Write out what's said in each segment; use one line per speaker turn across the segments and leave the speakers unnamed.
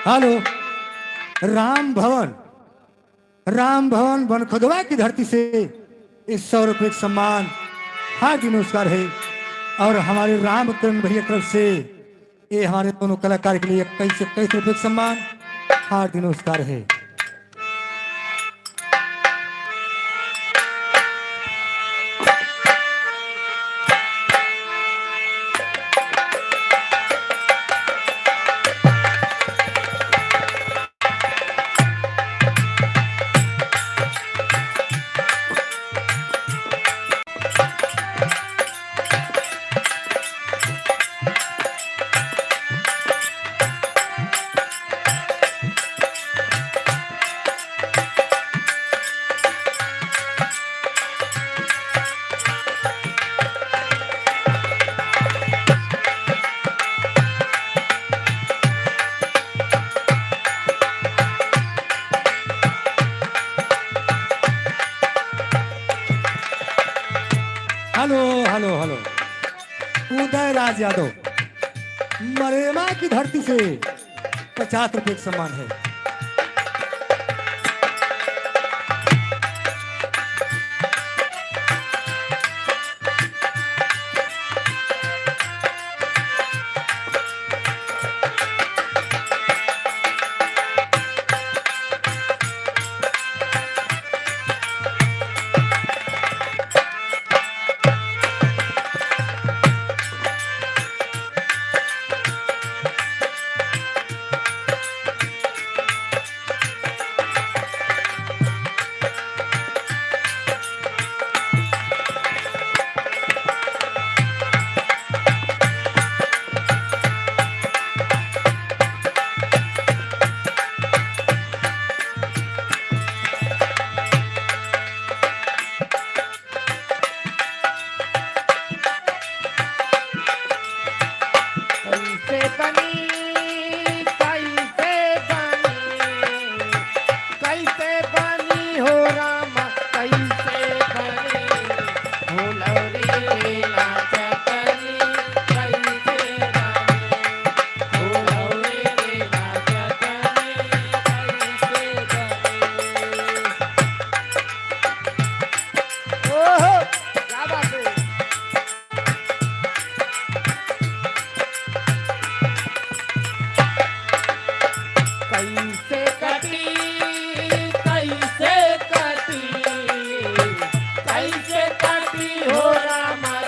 Hello. Ram भवन, राम भवन बनखदवा की धरती से इस 100 रुपये का सम्मान हार्दिक नमस्कार है। और हमारे रामकरण भैया की तरफ से ये हमारे दोनों कलाकार के लिए 21 रुपये का सम्मान हार्दिक नमस्कार है। Hello hello hello. Uday Raj Yadav, Marema की धरती से 50 रुपये का सम्मान है।
कैसे कटी हो रामा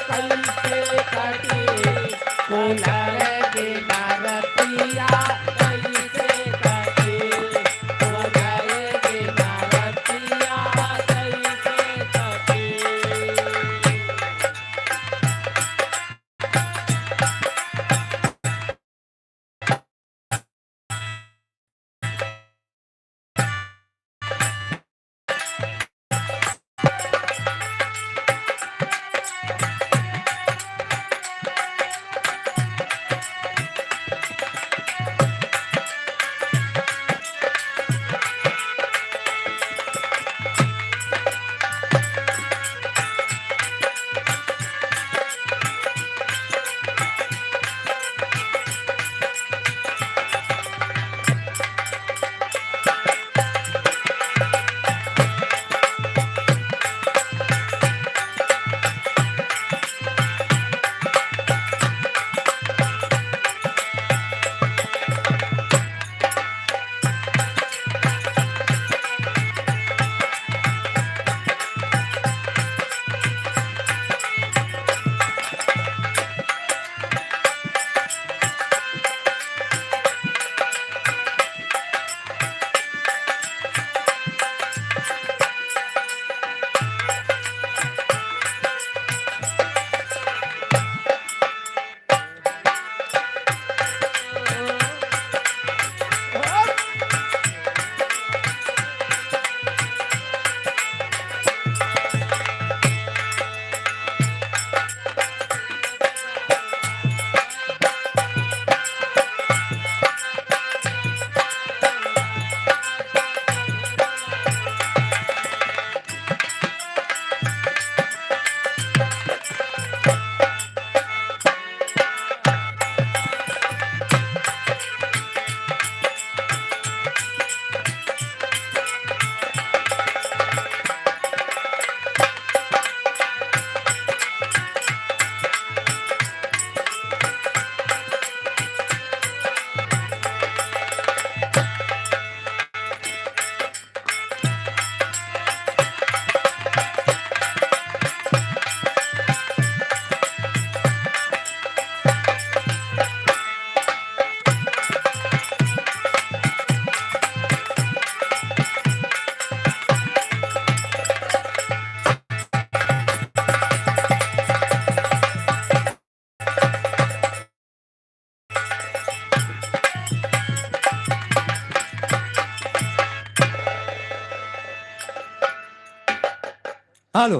हेलो।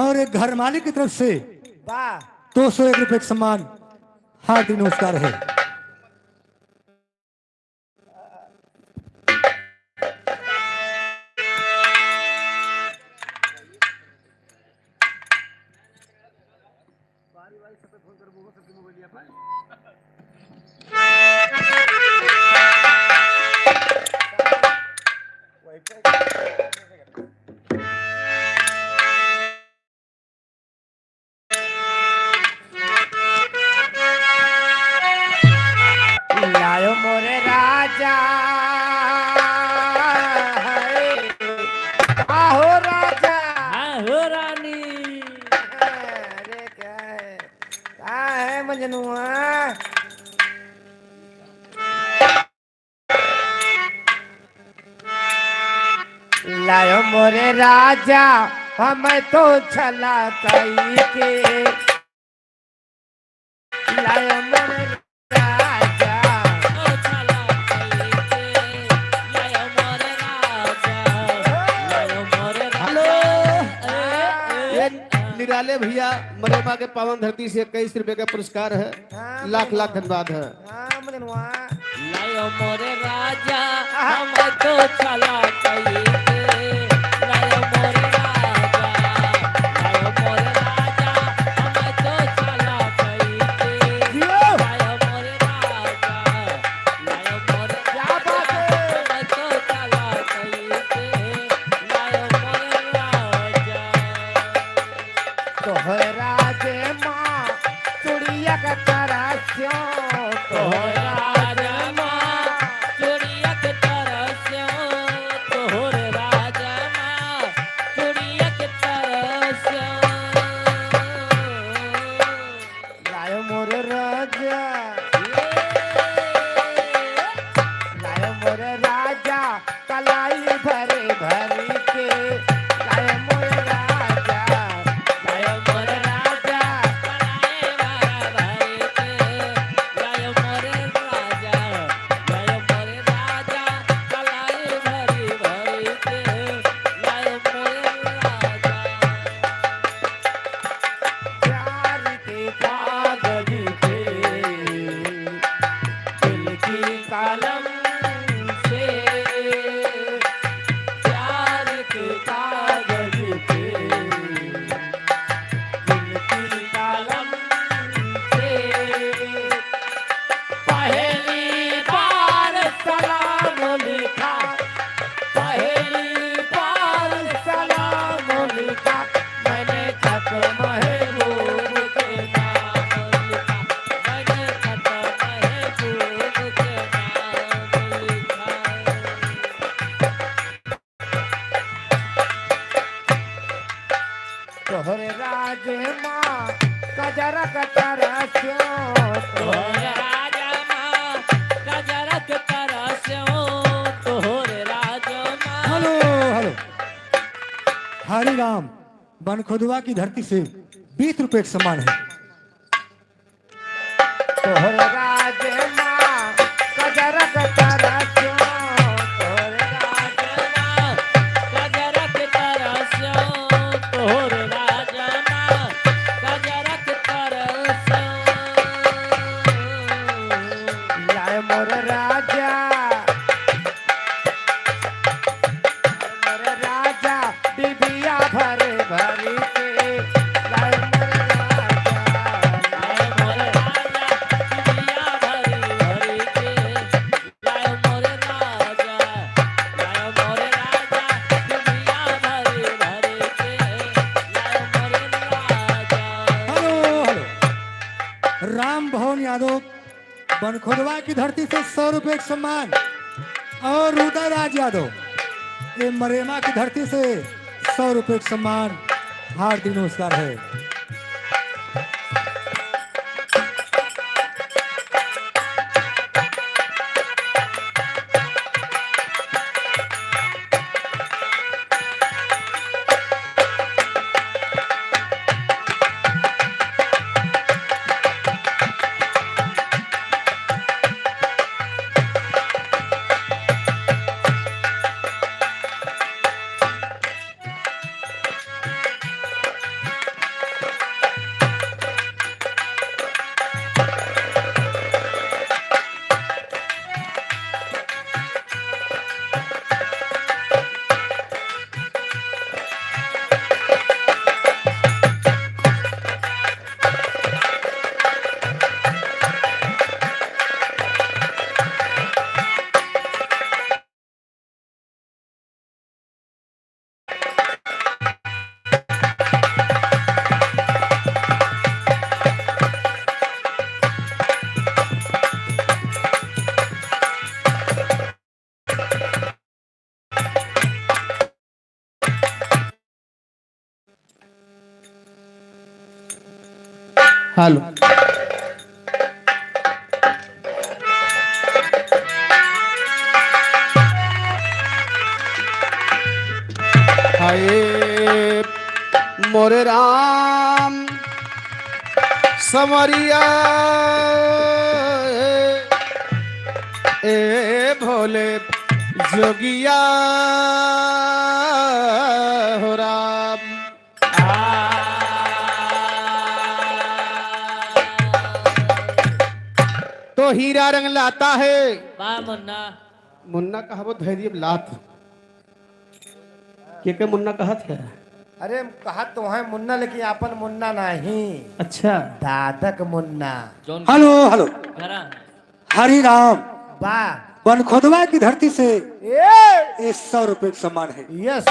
और एक घर मालिक की तरफ से
वाह
201 रुपए का सम्मान हार्दिक नमस्कार है।
लायो मोरे राजा आहो राजा
आहो रानी।
अरे क्या है मजनुआ लायो मोरे राजा हम तो छला कई के लायो मोरे राजा
ओ छला कई के लायो मोरे राजा, लायो मोरे
हेलो।
राजा।
ये निराले भैया मरेमा के पावन धरती से 21 रुपए का पुरस्कार है।
हाँ,
लाख लाख धन्यवाद है।
हाँ मजनुआ
लायो मोरे राजा हम तो छला कई के लायो मोरे राजा, लायो मोरे राजा हम तो छला कई के लायो मोरे राजा, लायो मोरे
क्या बात है?
हम तो छला कई के लायो मोरे राजा।
तोहरा जे माँ चुड़िया का तरस्यो तोहरा
राजा माँ चुड़िया के तरस्यो, तोहर राजा माँ चुड़िया के तरस्यो।
लायो मोर राजा लायो मोर राजा कलाई भरे भरी के लायो मोर राजा
लायो मोरे राजा कलाए भरा भरी के, लायो मोरे राजा, लायो मोरे राजा कलाए भरी भरी के, लायो मोरे राजा।
प्यार के कागज पे दिल की कलम से प्यार के कागज पे दिल की कलम से पहली बार सलाम लिखा पहली बार सलाम लिखा मैंने खत महबूब के नाम लिखा
मैंने खत महबूब के नाम लिखा।
तोहरे राज माँ कजरा कतरस्यो
तोहर राजा माँ गजरक तरस्यो, तोहर राजा माँ।
Hello hello. हरि राम बनखुदवा की धरती से 20 रुपए का सम्मान है।
तोहरे राज माँ कजरा कतरस्यो तोहरे राज
राजा माँ गजरक तरस्यो, तोहर राजा माँ गजरक तरस्यो।
लाए मोर राजा मोर राजा डिबिया भरे भरी के लाए मोर राजा
लायो मोरे राजा दुनिया भरी भरी के, लायो मोरे राजा, लायो मोरे राजा दुनिया भरी भरी के, लायो मोरे राजा।
Hello hello. राम भवन यादव बनखुदवा की धरती से 100 रुपए का सम्मान और उदयराज यादव ये मरेमा की धरती से 100 रुपए का सम्मान हार्दिक नमस्कार है।
हेलो हाय मोरे राम समरिया ए भोले जोगिया हो राम। तो हीरा रंग लाता है
वाह मुन्ना
मुन्ना कहा वो धैर्य लात के मुन्ना कहा था।
अरे कहा तो है मुन्ना लेकिन अपन मुन्ना नहीं,
अच्छा
दादक मुन्ना।
जोन
हेलो हेलो
घरा
हरि राम
वाह
बनखोदवा की धरती से
ये
100 रुपए का सम्मान है।
यस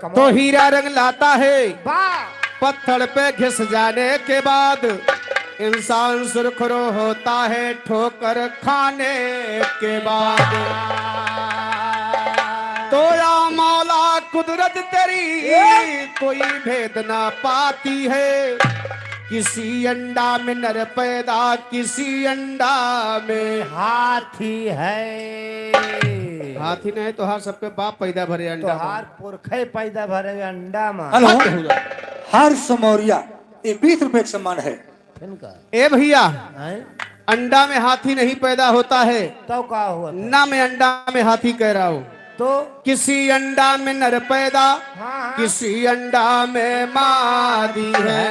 तो हीरा रंग लाता है
वाह
पत्थर पे घिस जाने के बाद इंसान सुरखरो होता है ठोकर खाने के बाद। तो या मौला कुदरत तेरी कोई भेद ना पाती है, किसी अंडा में नर पैदा किसी अंडा में
हाथी है,
हाथी नहीं तो हर सबके बाप पैदा भरे अंडा में।
तोहार पुरखे पैदा भरे अंडा में।
हेलो हर्ष मौर्या ये 20 रुपए का सम्मान है।
इनका
ए भैया
हैं?
अंडा में हाथी नहीं पैदा होता है,
तो का हुआ था?
ना मैं अंडा में हाथी कह रहा हूँ।
तो
किसी अंडा में नर पैदा
हाँ
किसी अंडा में मादी है।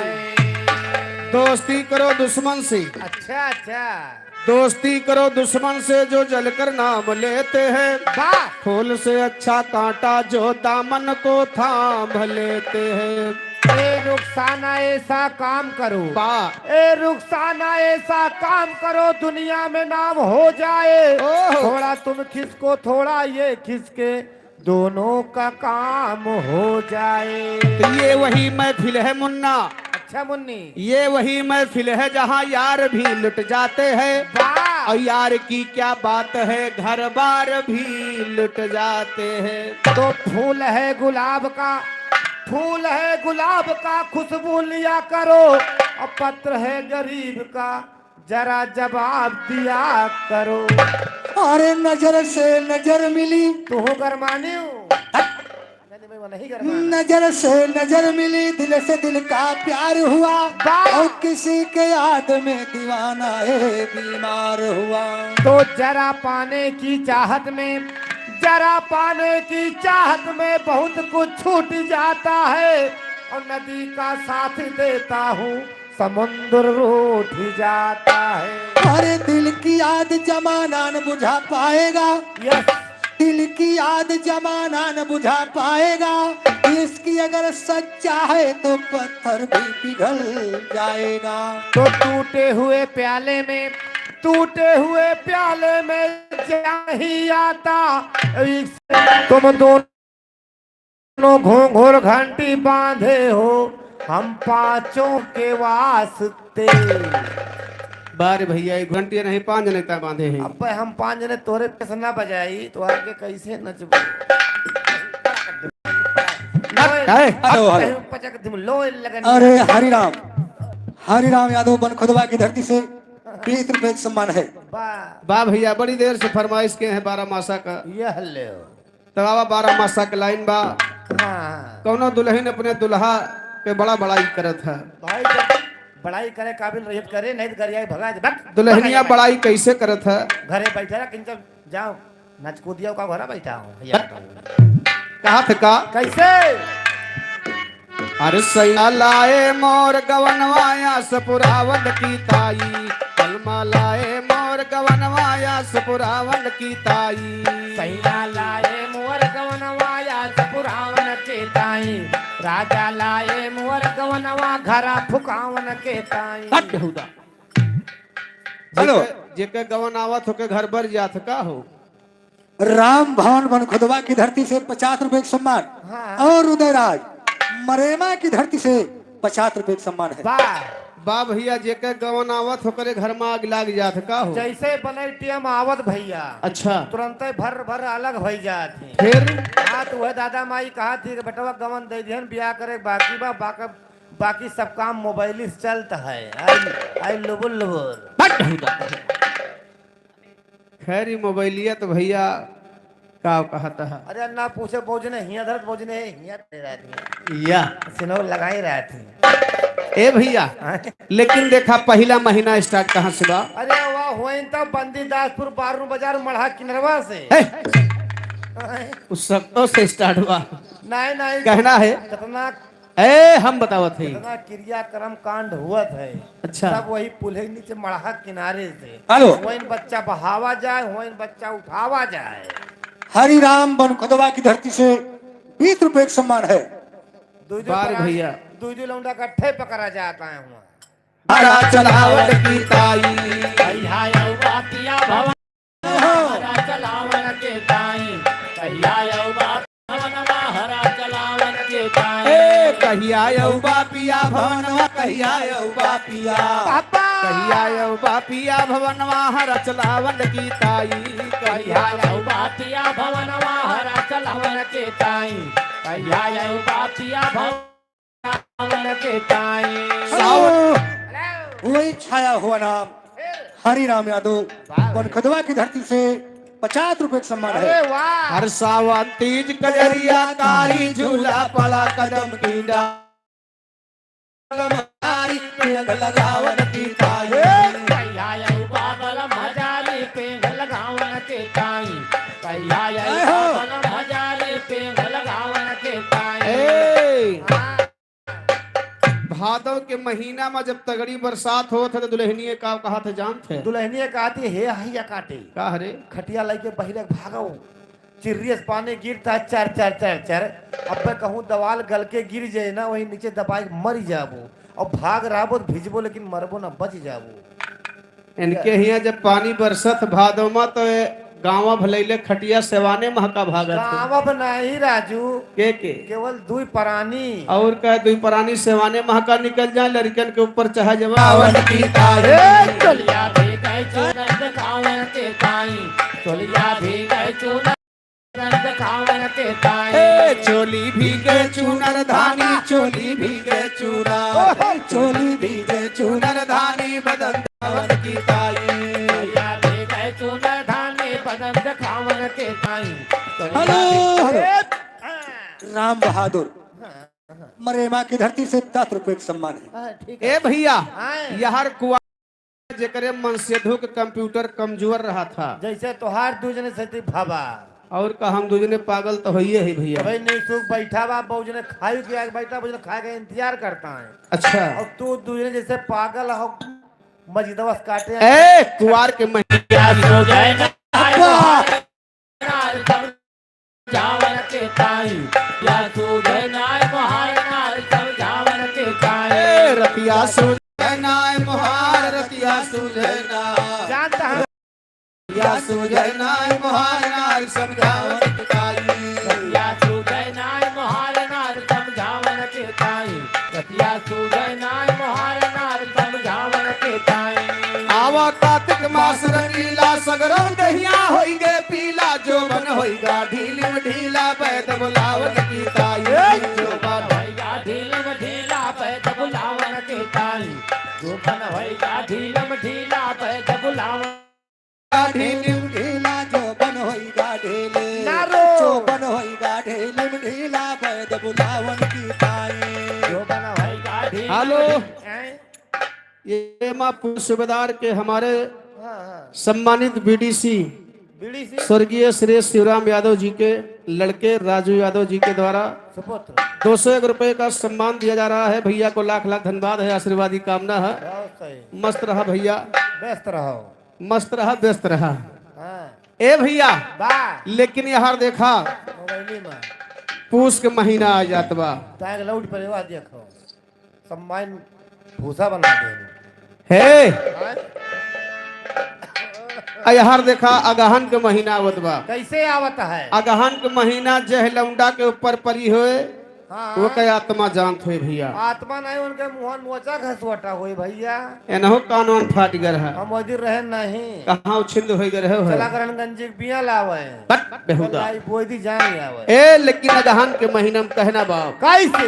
दोस्ती करो दुश्मन से,
अच्छा अच्छा
दोस्ती करो दुश्मन से जो जलकर नाम लेते हैं।
वाह
फूल से अच्छा कांटा जो दामन को थाम लेते हैं।
ए रुखसाना ऐसा काम करो,
बा
ए रुखसाना ऐसा काम करो दुनिया में नाम हो जाए।
ओह।
थोड़ा तुम खिसको थोड़ा ये खिसके दोनों का काम हो जाए।
तो ये वही महफिल है मुन्ना,
अच्छा मुन्नी
ये वही महफिल है जहाँ यार भी लुट जाते हैं।
वाह
और यार की क्या बात है घर बार भी लुट जाते हैं।
तो फूल है गुलाब का, फूल है गुलाब का खुशबू लिया करो, और पत्र है गरीब का जरा जवाब दिया करो।
अरे नजर से नजर मिली
तू हो गरमानी हूँ नहीं गरमाना।
नजर से नजर मिली दिल से दिल का प्यार हुआ
वाह।
और किसी के याद में दीवाना है बीमार हुआ।
तो जरा पाने की चाहत में, जरा पाने की चाहत में बहुत कुछ छूट जाता है, और नदी का साथ देता हूँ समुद्र रूठ जाता है।
अरे दिल की याद जमाना न बुझा पाएगा,
यस
दिल की याद जमाना न बुझा पाएगा। इसकी अगर सच्चा है तो पत्थर भी पिघल जाएगा।
तो टूटे हुए प्याले में, टूटे हुए प्याले में जा ही आता। तुम दोनों घूंघर घंटी बांधे हो हम पांचों के वास्ते।
बारे भैया एक घंटे नहीं 5 जने तक बांधे हैं।
अब हम 5 जने तोरे कैसे ना बजाई तो आगे कैसे नचबो।
Hello, hello.
पचक दिम लोए लगन।
अरे हरिराम यादव बनखोदवा की धरती से 20 रुपए का सम्मान है।
वाह
बा भैया बड़ी देर से फरमाइश के हैं 12 मासा का।
यह ले
तबावा 12 मासा के लाइन बा।
हाँ
कौनो दुल्हन अपने दुल्हा पे बड़ा बड़ाई करत है।
भाई जब बड़ाई करे काबिल रहित करे नहीं तो गरिया भगा दे। बक
दुल्हनिया बड़ाई कैसे करत है।
घरे बैठे रहा किंचन जाओ नच कूदिया का घरा बैठा हूँ
कहा थे का
कैसे।
अरे सैया लाए मोर गवनवाया सपुरावन की ताई, कलमा लाए मोर गवनवाया सपुरावन की ताई।
सैया लाए मोर गवनवाया सपुरावन के ताई, राजा लाए मोर गवनवा घरा फुकावन के ताई।
हेलो।
जेके गवन आवत होके घर भर जात का हो।
राम भवन बनखोदवा की धरती से 50 रुपए का सम्मान।
हाँ।
और उदयराज मरेमा की धरती से 50 रुपए का सम्मान है।
वाह
बा भैया जेके गवन आवत होकर घर में आग लाग जात का हो।
जैसे बने टीएम आवत भैया
अच्छा
तुरंत भर भर अलग भई जाती।
फिर
हाँ तो वह दादा माई कहा थी कि बेटवा गवन दे दिहन ब्याह करे बाकी बा बाकी सब काम मोबाइल से चलता है। आई आई लुबुल लुबुल।
बट बहुदा। खैर ये मोबाइलिया तो भैया का कहता है
अरे ना पूछे पहुंचने हिया धरत पहुंचने हिया दे रहे थे,
या
सिनो लगा ही रहे थे।
ए भैया लेकिन देखा पहला महीना स्टार्ट कहाँ से बा?
अरे वाह हुई तो बंदीदासपुर बारू बाजार मढ़ा किनरवा से।
उस सब से स्टार्ट हुआ।
नहीं नहीं
कहना है
कितना
ए हम बतावत है।
कितना क्रियाक्रम कांड हुआ था।
अच्छा।
सब वही पुल के नीचे मढ़ा किनारे से।
हेलो।
वही बच्चा बहावा जाए वही बच्चा उठावा जाए।
हरि राम बन खोदवा की धरती से 20 रुपए का सम्मान है।
बार भैया।
दूध लौंडा कट्ठे पकड़ा जाता है वहाँ।
हरा चलावट की ताई
कहिया यौ बातिया भवन हरा चलावन के ताई कहिया यौ बात भवनवा हरा चलावन के ताई
ए कहिया यौ बापिया भवनवा कहिया यौ बापिया कहिया यौ बापिया भवनवा हरा चलावन की ताई
कहिया यौ बातिया भवनवा हरा चलावन के ताई कहिया यौ बातिया भवन के ताई।
वही छाया हुआ नाम हरि राम यादव बन खोदवा की धरती से 50 रुपए का सम्मान है।
अरे वाह
हर सावन तीज कजरिया कारी झूला पड़ा कदम की डाली लगावन की ताई
कहिया यौ बाबल मजारी पे लगावन के ताई कहिया यौ बाबल मजारी पे लगावन के ताई।
ए भादव के महीना में जब तगड़ी बरसात हो थे तो दुल्हनिए का कहा थे जान थे
दुल्हनिया कहती है हैया काटे
का हरे
खटिया लेके बहिरे भागो चिर्रियस पानी गिरता है चर चर चर चर। अब मैं कहूँ दवाल गल के गिर जाए ना वही नीचे दबाई मर जाबो और भाग रहा भिजबो लेकिन मरबो ना बच जाबो।
इनके यहाँ जब पानी बरसत भादव में तो गाँव भलैले खटिया सेवाने महका भागत
गाँव नहीं राजू
के
केवल दुई परानी
और कह दुई परानी सेवाने महका निकल जाए लड़कन के ऊपर चाहे जवावन की ताई
चोलिया भी गए चूरन खावन के ताई चोलिया भी गए चूरन खावन के ताई
ए चोली भीगे चूनर धानी चोली भीगे चूरा चोली भीगे चूनर धानी बदन धावन की ताई
चोलिया भी गए चूरन धानी बदन खावन के ताई
हेलो हेलो राम बहादुर मरेमा की धरती से 10 रुपए का सम्मान है।
ठीक है
ए भैया
हाँ।
यार कुआ जेकरे मन से धुक कंप्यूटर कमजोर रहा था
जैसे तोहार दूजने से भाबा
और का हम दूजने पागल तो होइए ही भैया
भाई नहीं सुख बैठा बा बहुजने खाई के आगे बैठा बहुजने खाए का इंतजार करता है
अच्छा
और तू दूसरे जैसे पागल हो मजिदवस काटे
ए कुआर के महीने
या सो गए नाल सब जावन के ताई या सो गए नाय महार नाल सब जावन के ताई
ए रतिया सुजना मोहार रतिया सुजना
जानता है
या सुजना मोहार नाल समझावन की ताई
या सो गए नाय महार नाल सब जावन के ताई या सो गए नाय महार नाल सब जावन के ताई।
आवा कार्तिक मास रंगीला सगरम दहिया होइगे पीला जो बन होइगा ढीलिम ढीला बैद बुलावन की ताई जो बन
भैया ढीलम ढीला पैद बुलावन के ताई जो बन भैया ढीलम ढीला पैद बुलावन
ढीलिम ढीला जो बन होइगा ढेले
नारो।
जो बन होइगा ढेलिम ढीला बैद बुलावन की ताई।
जो बन भैया ढीलम
हेलो
हैं?
ये माँ सूबेदार के हमारे
हाँ हाँ
सम्मानित बीडीसी
बीड़ी सी
स्वर्गीय श्री शिवराम यादव जी के लड़के राजू यादव जी के द्वारा
सुपुत्र
201 रुपए का सम्मान दिया जा रहा है। भैया को लाख लाख धन्यवाद है, आशीर्वादी कामना है।
बहुत सही
मस्त रहा भैया,
व्यस्त रहो
मस्त रहा, व्यस्त रहा।
हाँ
ए भैया
बा
लेकिन यहाँ देखा
मोबाइली में
पूस के महीना आ जात बा
ताक लाउड पर आवाज देखो सम्मान भूसा बना दे
हे
हाँ?
यहाँ देखा अगहन के महीना आवत बा।
कैसे आवत है
अगहन के महीना जह लौंडा के ऊपर परी होए
हाँ
वो कई आत्मा जानत हुए भैया।
आत्मा नहीं उनके मुँह नोचा घसवटा हुई भैया
एनहो कानून फाट गए है,
हम वही रहे नहीं
कहाँ उछिंद हो गए हो
चला करणगंज के बिया लावे
बट बेहुदा।
बोई दी जान आवे
ए लेकिन अगहन के महीना में कहना बाप
कैसे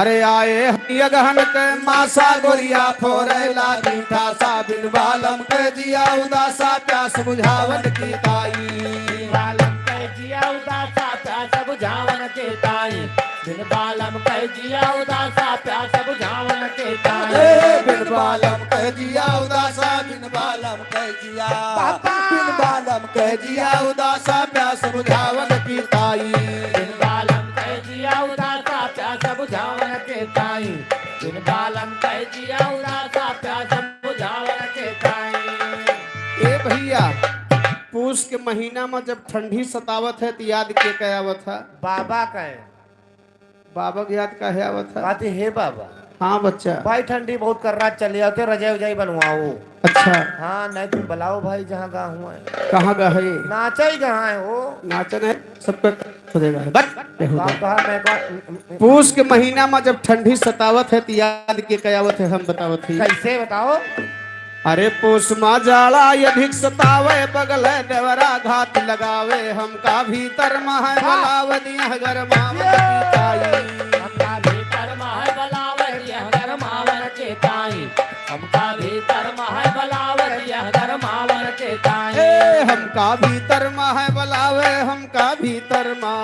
अरे आए हरिया गहन के मासा गोरिया फोरे लागी ठासा बिन बालम के जिया उदासा प्यास बुझावन की ताई
बालम कह जिया उदासा प्यास बुझावन के ताई बिन बालम कह जिया उदासा प्यास बुझावन के ताई
बिन बालम कह जिया उदासा बिन बालम कह जिया बिन बालम कह जिया उदासा प्यास बुझावन की ताई
बिन बालम कह जिया उदासा प्यास बुझावन के ताई बिन बालम कह जिया उदासा प्यास बुझावन के ताई।
ए भैया पूस के महीना में जब ठंडी सतावत है तो याद के क्या आवत है
बाबा कहे
बाबा की याद का है आवत है
कहते हे बाबा
हाँ बच्चा
भाई ठंडी बहुत कर रहा चले जाते रजाई उजाई बनवाओ।
अच्छा
हाँ नहीं तुम बुलाओ भाई जहाँ गा हुआ है
कहाँ का है
नाचा ही कहाँ है वो
नाचन है सबका खुदेगा है बट
बाप कहा मैं कहा
पूस के महीना में जब ठंडी सतावत है तो याद के क्या आवत है हम बतावत ही
कैसे बताओ।
अरे पूस मा जाड़ा अधिक सतावे बगल है देवरा घात लगावे हमका भीतर मह बलावनिया गरमावन की ताई
हमका भीतर माह बलावर यह गरमावन के ताई हमका भीतर माह बलावर यह गरमावन के ताई
ए हमका भीतर मह बलावे हमका भीतर माँ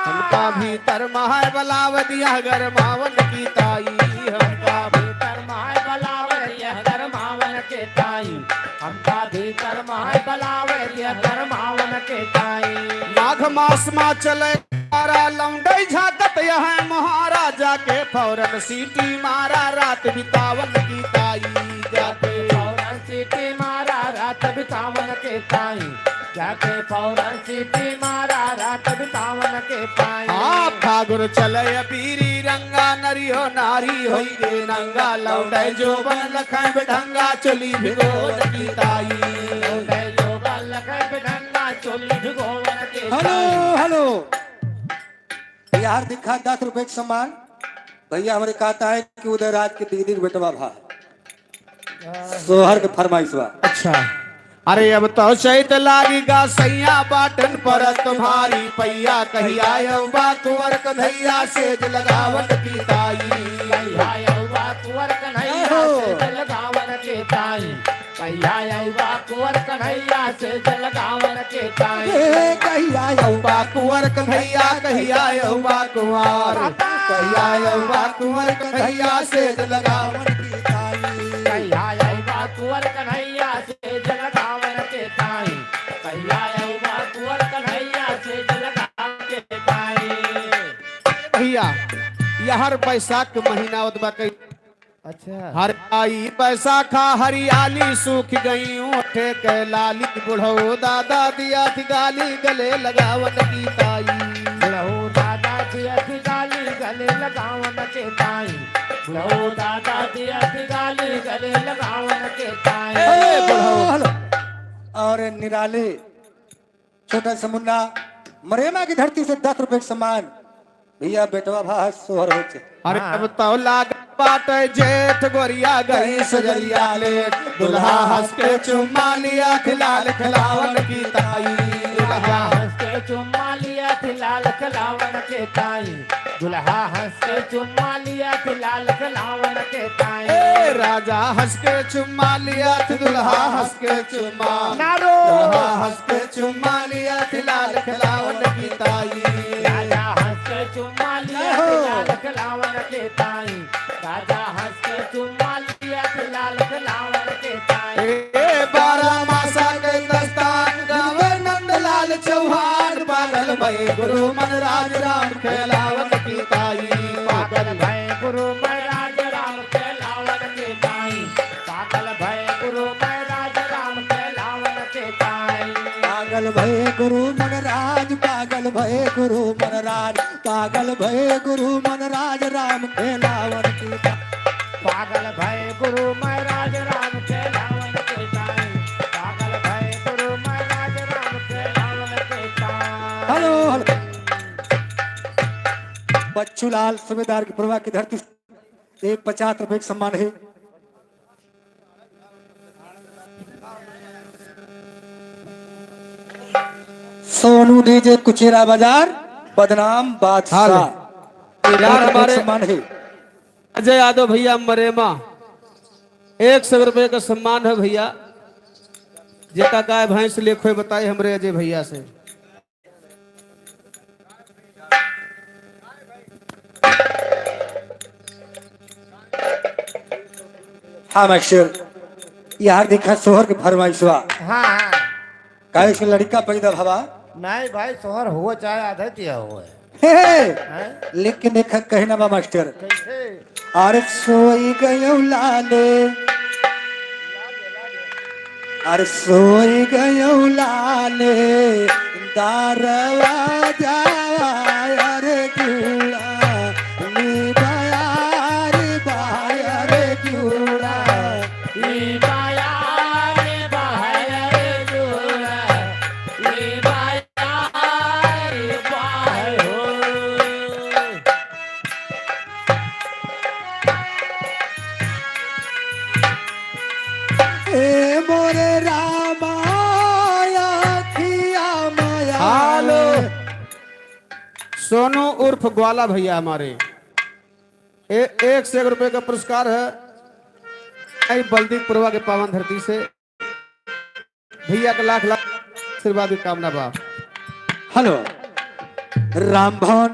हमका भीतर मह बलावनिया गरमावन की ताई हमका
भीतर माह बलावर यह गरमावन के ताई हमका भीतर माह बलावर यह गरमावन के ताई।
माघ मास मा चले मारा लौंडई झाकत यह महाराजा के फौरन सीटी मारा रात बितावन की ताई जाके
फौरन सीटी मारा रात बितावन के ताई जाके फौरन सीटी मारा रात बितावन के ताई।
हाँ फागुन चले पीरी रंगा नरियो नारी होई गे नंगा लौंडई जो बन लखन बिढंगा चली भिगो की ताई
लौंडई जोगा लखन बिढंगा चोली भिगोवन के
हेलो
ताई।
हेलो बिहार दिखा 10 रुपए के सम्मान भैया हमारे कहता है कि उदय राज के दीदी बेटवा भा सोहर के फरमाइश बा।
अच्छा अरे अब तो चैत लागी गा सैया बाटन पर तुम्हारी पैया कहिया बा कुंवर कन्हैया सेज लगावट की ताई
कहिया यौवा कुंवर कन्हैया से जल गावन के ताई कहिया यौवा कुंवर कन्हैया से जल गावन के ताई।
कहिया यौवा कुंवर कन्हैया कहिया यौवा कुंवर कहिया यौवा कुंवर कन्हैया सेज लगावट की ताई
कहिया यौवा कुंवर कन्हैया से जल गावन के ताई कहिया यौवा कुंवर कन्हैया से जल गावन के ताई।
भैया यहर बैसाख के महीना उतबा कई
अच्छा
हर आई बैसाखा हरियाली सूख गई उठे के लाली बुढ़ो दादा दिया थी गाली गले लगावन की ताई
बुढ़ऊ दादा दिया थी गाली गले लगावन के ताई बुढ़ऊ दादा दिया थी गाली गले लगावन के ताई।
हेलो और निराले छोटा सा मुन्ना मरेमा की धरती से 10 रुपए के सम्मान भैया बेटवा भा सोहर होचे।
अरे अब तो लाग पाट जेठ गोरिया गई सजरिया ले दुल्हा हंस के चुम्मा लिया खिलाल खिलावन की ताई
दुल्हा हंस के चुम्मा लिया थी लाल खिलावन के ताई दुल्हा हंस के चुम्मा लिया थी लाल खिलावन के ताई।
ए राजा हंस के चुम्मा लिया थी दुल्हा हंस के चुम्मा
नारो
दुल्हा हंस के चुम्मा लिया थी लाल खिलावन की ताई
राजा हंस के चुम्मा लिया थी लाल खिलावन के ताई राजा हंस के चुम्मा लिया थी लाल खिलावन के ताई।
ए 12 मासा के दस्तान गावे नंदलाल चौहान पागल भई गुरु मन राज राम खेलावन की ताई
पागल भय गुरु महाराज राम के लावन के ताई पागल भय गुरु महाराज राम के लावन के ताई।
पागल भय गुरु मनराज पागल भय गुरु मनराज पागल भय गुरु मनराज राम खेलावन की
पागल भय गुरु महाराज राम के लावन के ताई पागल भय गुरु महाराज राम के लावन के ताई।
हेलो हेलो बच्चू लाल सूबेदार की प्रभा की धरती से एक 50 रुपए का सम्मान है। सोनू डीजे कुचेरा बाजार बदनाम बादशाह
यार
और
हमारे
सम्मान है।
अजय यादव भैया मरेमा 100 रुपए का सम्मान है भैया। जेका गाय भैंस लेखो बताए हमरे अजय भैया से।
हाँ मास्टर, यार देखा सोहर के फरमाइश हुआ
हाँ हाँ
काहे से लड़का पैदा भवा
नहीं भाई सोहर हुआ चाहे आधा दिया हुआ है
हे, लेकिन देखा कहना बा मास्टर,
कैसे
अरे सोई गयो लाले, अरे सोई गयो लाले, दारवा जावा अरे जूड़ा, नी बायार बायार जूड़ा। ए मोरे रामाया खिया माया।
हेलो सोनू उर्फ ग्वाला भैया हमारे 1 रुपए का पुरस्कार है आई बल्दीपुरवा के पावन धरती से। भैया का लाख लाख आशीर्वाद की कामना बा।
हेलो राम भवन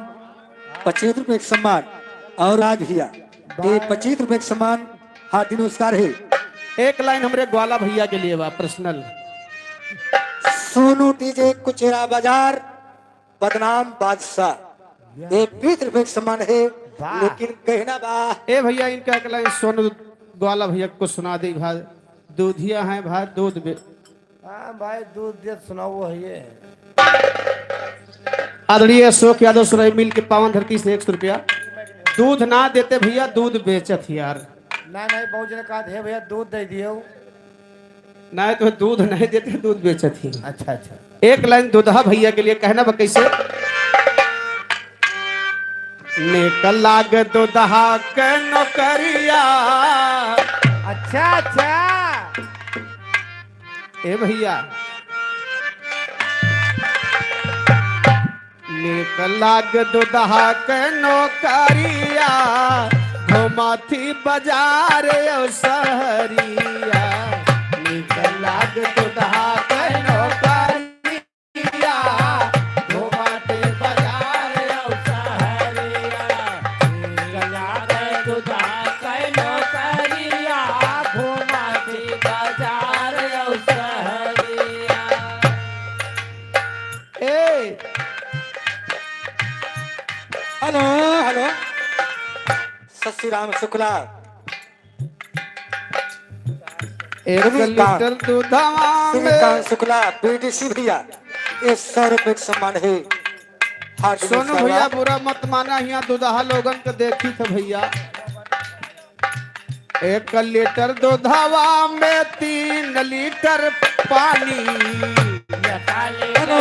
25 रुपए का सम्मान और आज भैया ये 25 रुपए का सम्मान हाथी नमस्कार है।
एक लाइन हमरे ग्वाला भैया के लिए बा पर्सनल।
सोनू डीजे कुचेरा बाजार बदनाम बादशाह ये 20 रुपए का सम्मान है, लेकिन कहना बा
ए भैया इनका एक लाइन सोनू ग्वाला भैया को सुना दे भाई। दूधिया है भाई दूध
हाँ भाई दूध दे सुनाओ है ये
आदरणीय अशोक यादव सुराई मिल के पावन धरती से 100 रुपया। दूध ना देते भैया दूध बेचत यार।
नहीं बहुत जने कहा थे भैया दूध दे दियो।
नहीं तो दूध नहीं देते दूध बेचत ही।
अच्छा अच्छा
एक लाइन दूल्हा भैया के लिए कहना बा कैसे। निकल लाग दूल्हा के नौकरिया।
अच्छा अच्छा
ए भैया निकल लाग दूल्हा के नौकरिया घुमाथी बाजार सहरिया। निकल लाग दूल्हा के नौकरिया घुमाथी बाजार सहरिया। ए
हेलो हेलो सत राम शुक्ला
एक लीटर दूधवा में
श्रीकांत शुक्ला बीडीसी भैया ये 100 रुपए का सम्मान है। हार्दिक
सोनू
नमस्कार
भैया
बा।
बुरा मत माना यहाँ दूल्हा लोगन के देखी थे भैया। 1 लीटर दूधवा में 3 लीटर पानी।
हेलो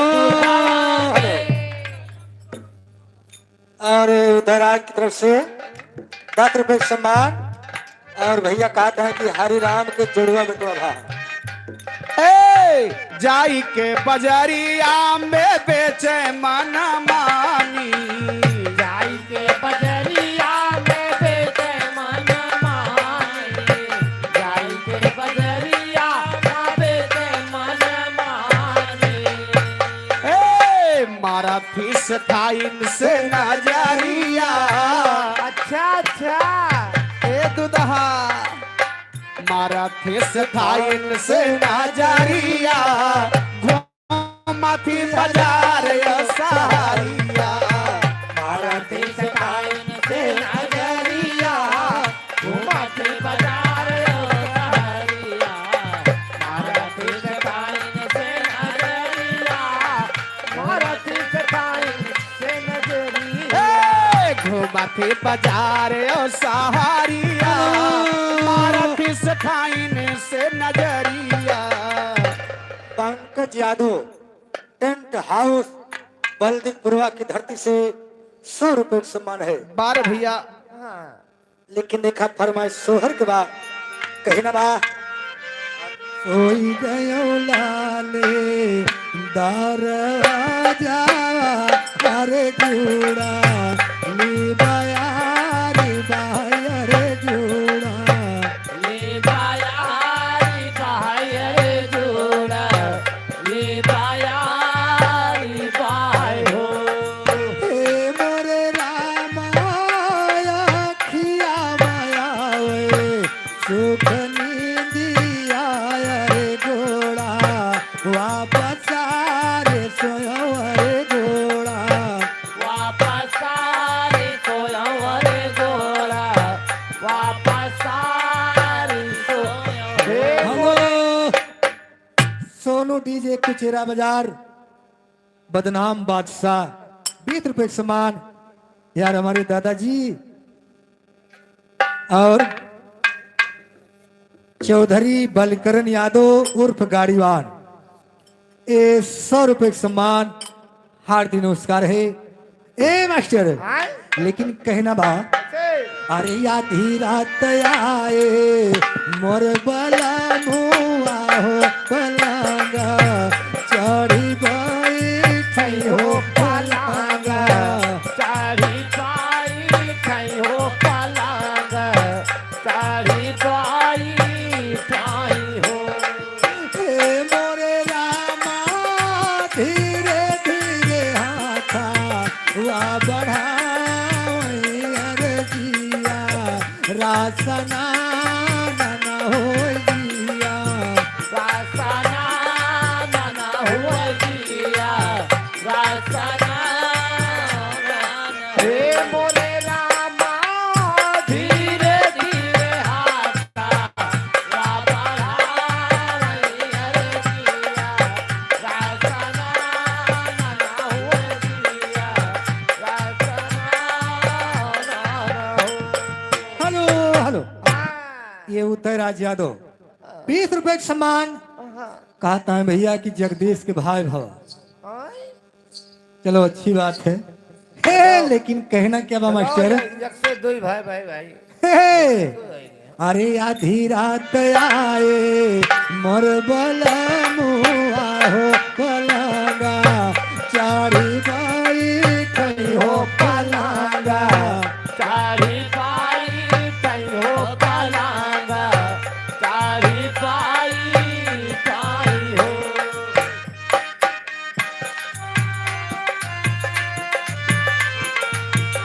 हेलो और उधर आज की तरफ से 10 रुपए का सम्मान और भैया कहते हैं कि हरि राम के जुड़वा बेटवा भा।
ए जाई के बजरिया में बेचे मन मानी।
जाई के बजरिया में बेचे मन मानी। जाई के बजरिया में बेचे मन मानी।
ए मारा फीस था इनसे नजरिया।
अच्छा अच्छा
ए दूल्हा मारा फीस था इनसे नजरिया घुमाथी बाजार सहारिया।
मारा देश कायन से नजरिया घुमाते बाजार सहरिया। मारा देश कायन से नजरिया
मारा तीस टाइम से नजरी
ए घुमाथी बाजार सहारिया। मारा फीस था इनसे नजरिया।
पंकज यादव टेंट हाउस बल्दीपुरवा की धरती से 100 रुपए का सम्मान है।
12 भैया
हाँ
लेकिन देखा फरमाइश सोहर के बाद कहना बा सोई गयो लाले दारवा जावा अरे जूड़ा बायारी बाहर जोड़ा
ये बायारी बाहर जोड़ा ये बायारी बाय हो
हे मोरे रामाया खिया मायावे सुख नींदिया रे गोड़ा वापस रे सोयो रे गोड़ा
वापस सारे सोया रे गोरा वापस सारे सोया
हेलो सोनू डीजे कुचेरा बाजार बदनाम बादशाह 20 रुपए के समान यार हमारे दादाजी और चौधरी बलकरण यादव उर्फ गाड़ीवान ये 100 रुपए के समान हार्दिक नमस्कार है ए मास्टर
हाँ?
लेकिन कहना बा
से
अरे आधी रात आए मोर बला मुआ हो पलंगा चढ़ी बैठी हो पलंगा
चारी पाई खाई हो पलंग चारी पाई खाई हो
हे मोरे रामा धीरे धीरे हाथा हुआ बढ़ाई अरे जिया रासना न हो जिया
रासना बना हुआ जिया रासना
हे मोरे रामा
धीरे धीरे हाथा बढ़ाई अरे जिया रासना बना हुआ जिया रासना
हेलो हेलो ये उत्तर राज यादव 20 रुपए के समान कहता है भैया कि जगदीश के भाई भव चलो अच्छी बात है हे, लेकिन कहना क्या बा मास्टर
एक से दुई भाई भाई भाई
हे, अरे आधी रात आए मोर बल मुआ हो पलंगा चारी बाई खई हो पलंगा
चारी पाई खाई हो पलंग चारी पाई खाई हो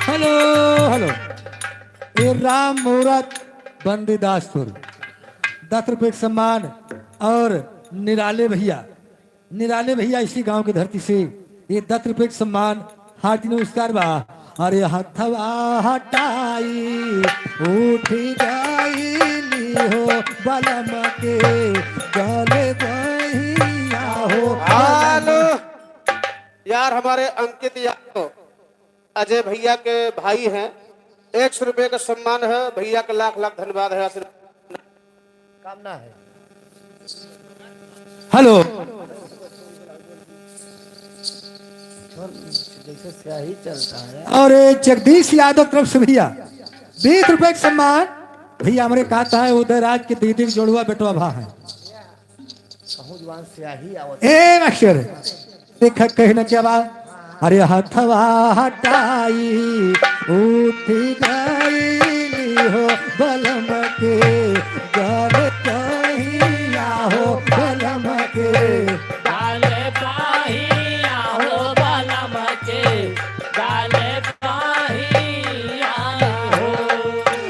हेलो हेलो ये राम मुहूर्त बंदीदासपुर 10 रुपए के सम्मान और निराले भैया इसी गांव की धरती से ये 10 रुपए के सम्मान हार्दिक नमस्कार बा अरे हथवा हटाई उठी गई हो बलम के गले बहिया हो
हेलो यार हमारे अंकित यादव अजय भैया के भाई हैं 100 रुपए का सम्मान है भैया का लाख लाख धन्यवाद है
कामना है
हेलो
जैसे स्याही चलता है
और ये जगदीश यादव तरफ से भैया 20 रुपए का सम्मान भैया हमारे कहता है उदयराज के दीदी जोड़ुआ बेटवा भा है
कहूँ जवान स्याही आवत
ए मास्टर देखा कहना क्या बात अरे हथवा हटाई उठी गई हो बलम के गल कहिया हो बलम के
डाले पाहिया हो बलम के डाले पाहिया हो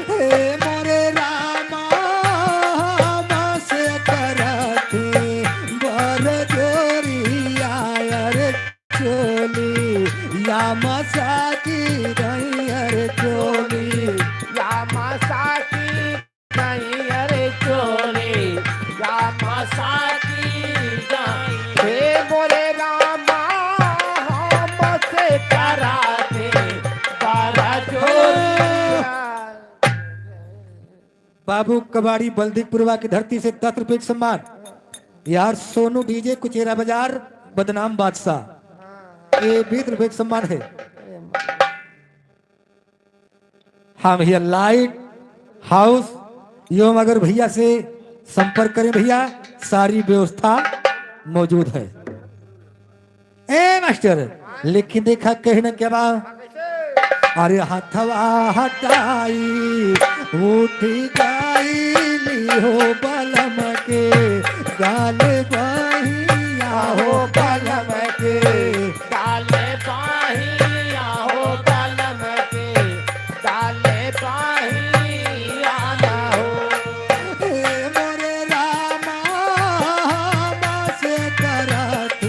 हे मोरे रामा हम से करती बर जोरिया अरे चोली या मसाकी रही अरे चोली
या मासाकी
नहीं अरे चोरी या मसाकी जाई
हे मोरे रामा हमसे
कराते बारा चोरी
बाबू कबाड़ी बल्दिकपुरवा की धरती से 10 रुपए के सम्मान यार सोनू डीजे कुचेरा बाजार बदनाम बादशाह ये 20 रुपए का सम्मान है हाँ भैया लाइट हाउस एवं अगर भैया से संपर्क करें भैया सारी व्यवस्था मौजूद है ए मास्टर लेकिन देखा कहना क्या बात अरे हथवा हटाई उठी गई हो बलम के गाल बहिया हो बलम के
डाले पाहिया हो कलम के डाले पाहिया ना हो
हे मोरे रामा हम से करत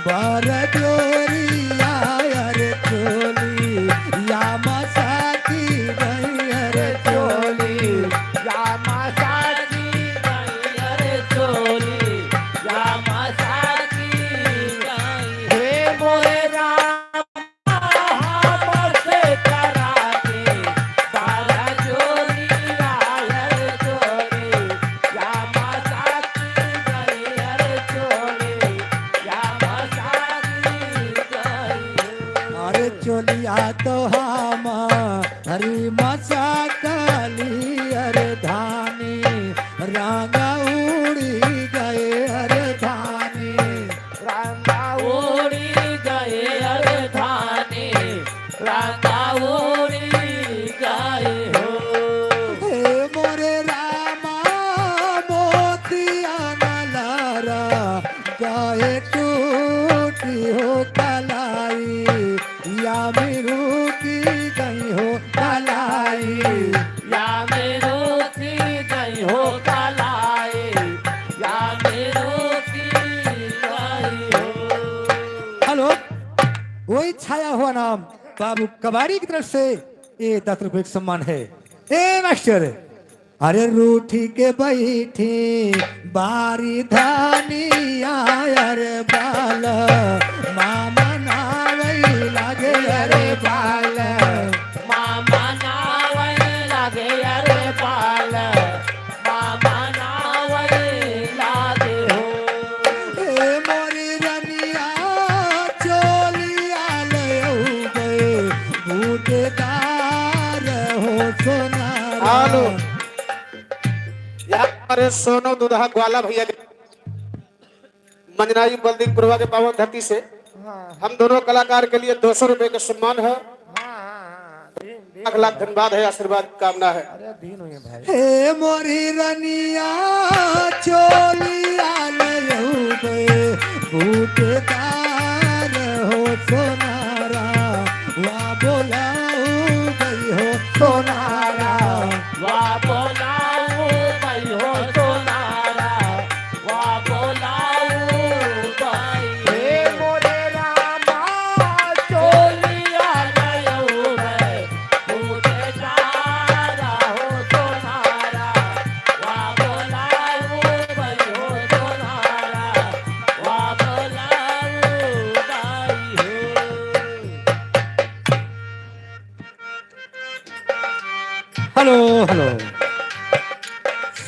बर जोरिया अरे चोली या मसाकी गई अरे चोली
या मासाकी
अरे चोली या मसाकी गाई
हे मोरे राम
हमर से कराते बारा चोली अरे चोली या मसाकी गाई अरे चोली या मसाकी गाई
अरे चोलिया तो हम हरी मसा काली अरे धानी रांगा उड़ी गए अरे धानी
रंगा
उड़ी गए अरे धाने रांगा उड़ी गए हो
हे मोरे रामा मोतिया नलारा गाए टूटी हो कलाई या मेरू की गई हो कलाई
या मेरो की गई हो कलाई या मेरो की गई हो
हेलो वही छाया हुआ नाम बाबू कबाड़ी की तरफ से ये 10 रुपए का सम्मान है ए मास्टर अरे रूठी के बैठी बारी धानी अरे बाल मामा नावई लागे अरे बाल
मामा नावल लगे अरे बाल मामा नावल लागे हो
ए मोरी रनिया चोलिया ले गए बूटेदार हो सोनारा
हेलो यहाँ हमारे सोनू दुधा ग्वाला भैया के मंजनाई बल्दीपुरवा के पावन धरती से हम दोनों कलाकार के लिए 200 रुपए का सम्मान है। लाख लाख धन्यवाद है, आशीर्वाद की कामना है।
अरे दिन हुए भाई
हे मोरी रनिया चोलिया ले गए बूटेदार हो सोनारा वा बोलाऊ गई हो सोनारा
वाह बोलाओ भाई हो सोनारा वाह बोलाओ भाई
हे मोरे रामा
चोलिया गयो है पूरे सारा हो सोनारा वाह बोलाओ भाई हो सोनारा वाह बोलाओ भाई हो
hello hello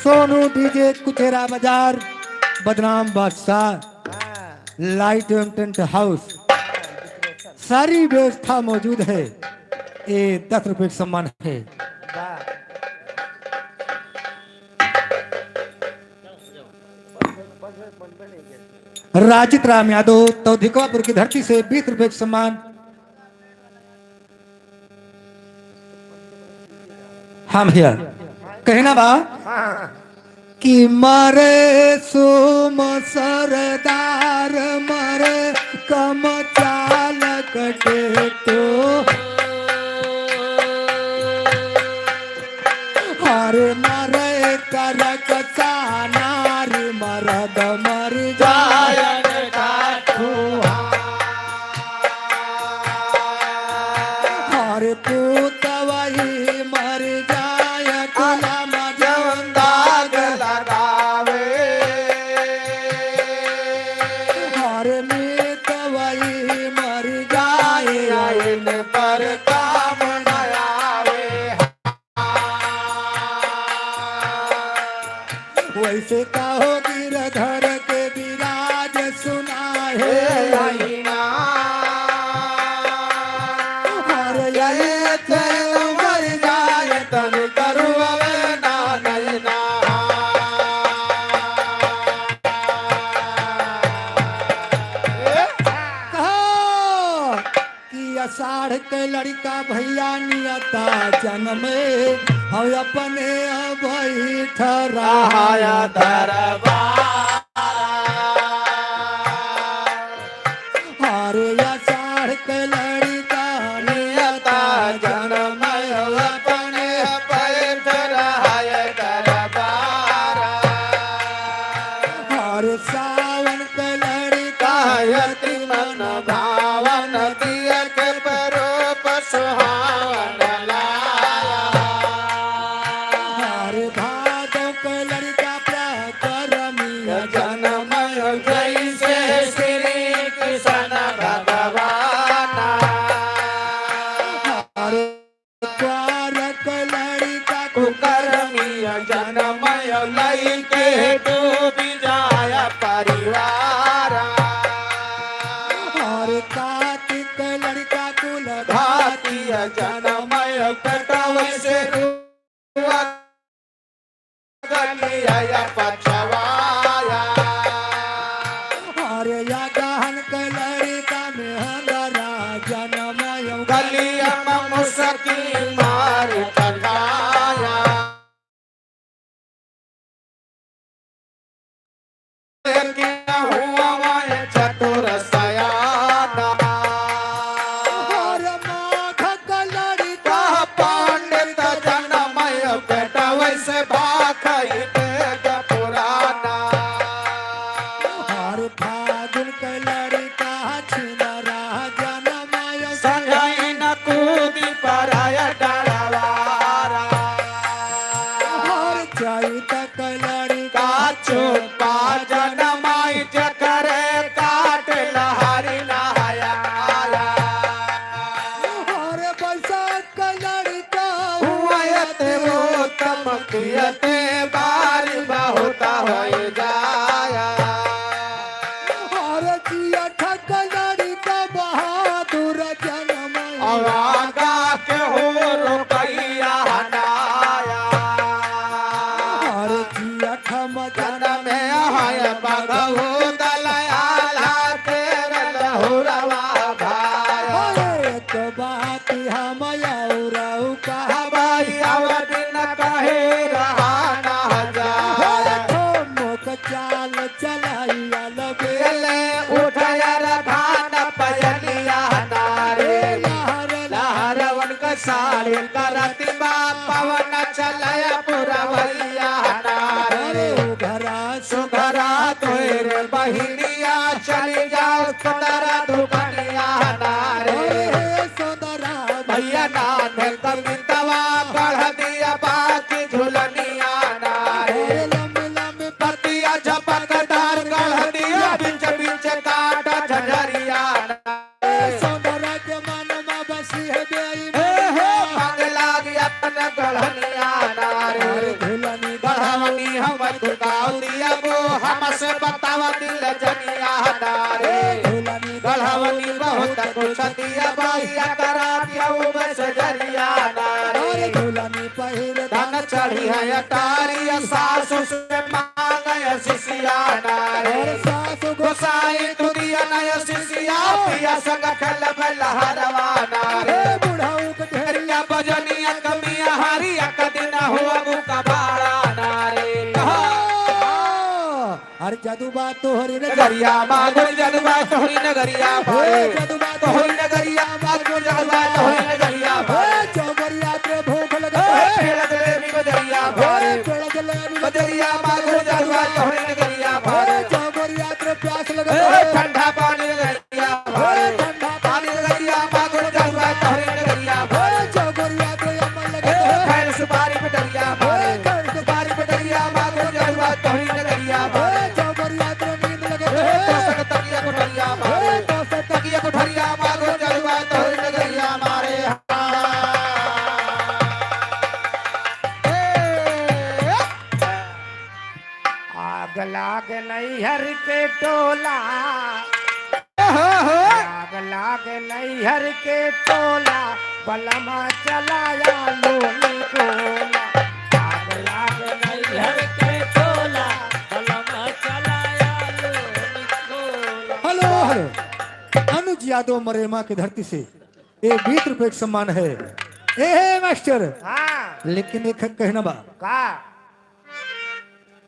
Sonu DJ Kuchera बाजार बदनाम बादशाह लाइट एवं टेंट हाउस सारी व्यवस्था मौजूद है ये 10 रुपए का सम्मान है राजित राम यादव तौधिकापुर की धरती से 20 रुपए का सम्मान हम हियर कहना बा कि मरे सुम सरदार मरे कम चाल कटे तो हरे मरे करक नारी मरद मर जाय हरे पूत वही मर जाय गुलाम जवन दाग
लगावे
हरे मीत वही मर जाय
इन पर काम न आवे।
वैसे कहो गिरधर के विराज सुना है
आईना
हरे
ये थे उमर जाए तन करुवे ना नैना।
कहो कि आषाढ़ आषाढ़ के लड़का भैया नियता जन्म हम अपने बैठ रहा अरे आषाढ़ के लड़का नियता जन्म अपने
बैठ रहा
अरे सावन के लड़का
यति मन भावन दिया के परोप सुहावन लाया
अरे भादो के लड़का प्रकरमी
जनमय जैसे श्री कृष्ण भगवान
अरे द्वार के लड़का
कुकर्मी जनमय लई के डूबी जाय परिवार
अरे कार्तिक के लड़का कुल
भारतीय जनमय कटव से गलिया पछवाया
अरे या गहन के लड़का में हंगरा जनमय
गलिया मुसकी मार टकाया हुआ मैं चतुर सयाना
अरे माघ के लड़का
पंडित जनमय बेटा वैसे भाखई तेज पुराना
अरे फागुन के लड़का छिनरा जनमय
संगई न कूदी पराय डरवारा
और चैत के लड़का
का चुपा जनमय जकरे काट लहरी नहाया
अरे बैसाख के लड़का
हुआयते वो तमकियते बारी बहुत हो जाया
अरे जियठ के लड़का बहादुर जनमय
आगा के हो रुपैया हनाया
अरे जियठ मजन
जन में है बगहु दलयाला तेरे लहुरवा भाया
एक बात हम औरऊ कहा
भाई अवधि न कहे रहा न जाया
मुख चाल चलाइया लगे
बेले उठयर धान पयलिया नारे लहरवन का सारे करती बा पवन चलय पुरवैया नारे
घरा
सुघरा तोरे बहिनिया चली जाओ सुंदरा दुकनिया नारे
सोदरा
भैया नाथ कवितवा बढ़ दिया बाकी झुलनिया नारे
लंबे लंबे
पतिया झपकदार गढ़ दिया बिच बिच काटा झझरिया नारे
सोदरा के मन में बसी है बेई
मंगला गया तन गढ़निया नारे
झुलनी
गढ़वनी हम दुकाव दिया वो हमसे बतावा दिल जनिया नारे
झुलनी
गढ़वनी बहुत कुछ दिया भैया करा दिया वो बस जरिया नारे
झुलनी पहिर
धन चढ़ी है अटारी सासु से मांग शिष्या नारे
सासु
गोसाई तुदिया नय शिष्या पिया संग खल बलहरवा नारे
बुढ़ाऊ के
हरिया बजनिया कमिया हरिया कदिन हुआ मुका बाड़ा नारे कहा
अरे जादू बात तो हरी रे
नगरिया मागुर जदवा तोहरी नगरिया भाई
जादू बात
तोहरी नगरिया मागुर जदवा तोहरी नगरिया भाई
चौबरिया के भूख लगे
खेलत ले भी बजरिया भाई
पेड़ जले
बजरिया मागुर जदवा तोहरी नगरिया भाई
चौबरिया के प्यास लगे
ठंडा पानी नगरिया भाई
ठंडा
पानी नगरिया मागुर जदवा तोहरी नगरिया भाई
चौबरिया के अमल लगे
खैर सुपारी पे डरिया भाई सुपारी पे डरिया मागुर जदवा तोहरी नगरिया भाई
चौबरिया के नींद लगे
तोसक तकिया कोठरिया मारे तकिया कोठरिया मागुर जदवा तोहरी नगरिया मारे
आग लाग नैहर के टोला आग लाग नैहर के टोला बलमा चलाया लोनी कोला आग लाग नैहर
के टोला बलमा चलाया लोनी कोला।
हेलो हेलो अनुज यादव मरेमा की धरती से ये 20 रुपए का सम्मान है। ए मास्टर,
हाँ
लेकिन एक कहना बा,
का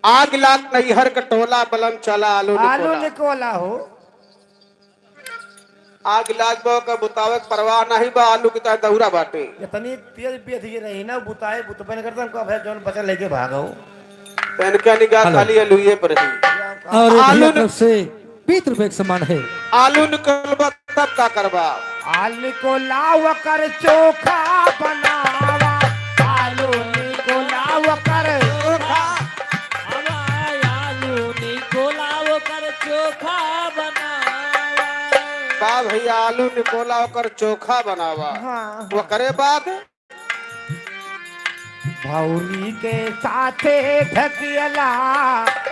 आग लाग नैहर कटोला बलम चला आलू
आलू
निकोला।
निकोला हो।
आग लाग बो का मुताबिक परवाह नहीं बा आलू की तरह दौरा बाटे।
इतनी तेज बेथ ये रही ना बुताए बुतपन करता हमको भाई जौन बचा लेके भागो।
पहन के निगाह
हेलो।
खाली आलूए पर ही।
और एक
आलू
भैया
न-
तरफ से 20 रुपए का सम्मान है।
आलू निकलबा तब का करबा।
आलू को लाव कर चोखा बनावा, आलू को लाव कर चोखा।
हवाई आलू निकोलाव कर चोखा बनावा।
बा भैया आलू निकोला होकर चोखा बनावा।
हाँ
वो करे बाद
भौरी के साथे ढकियला,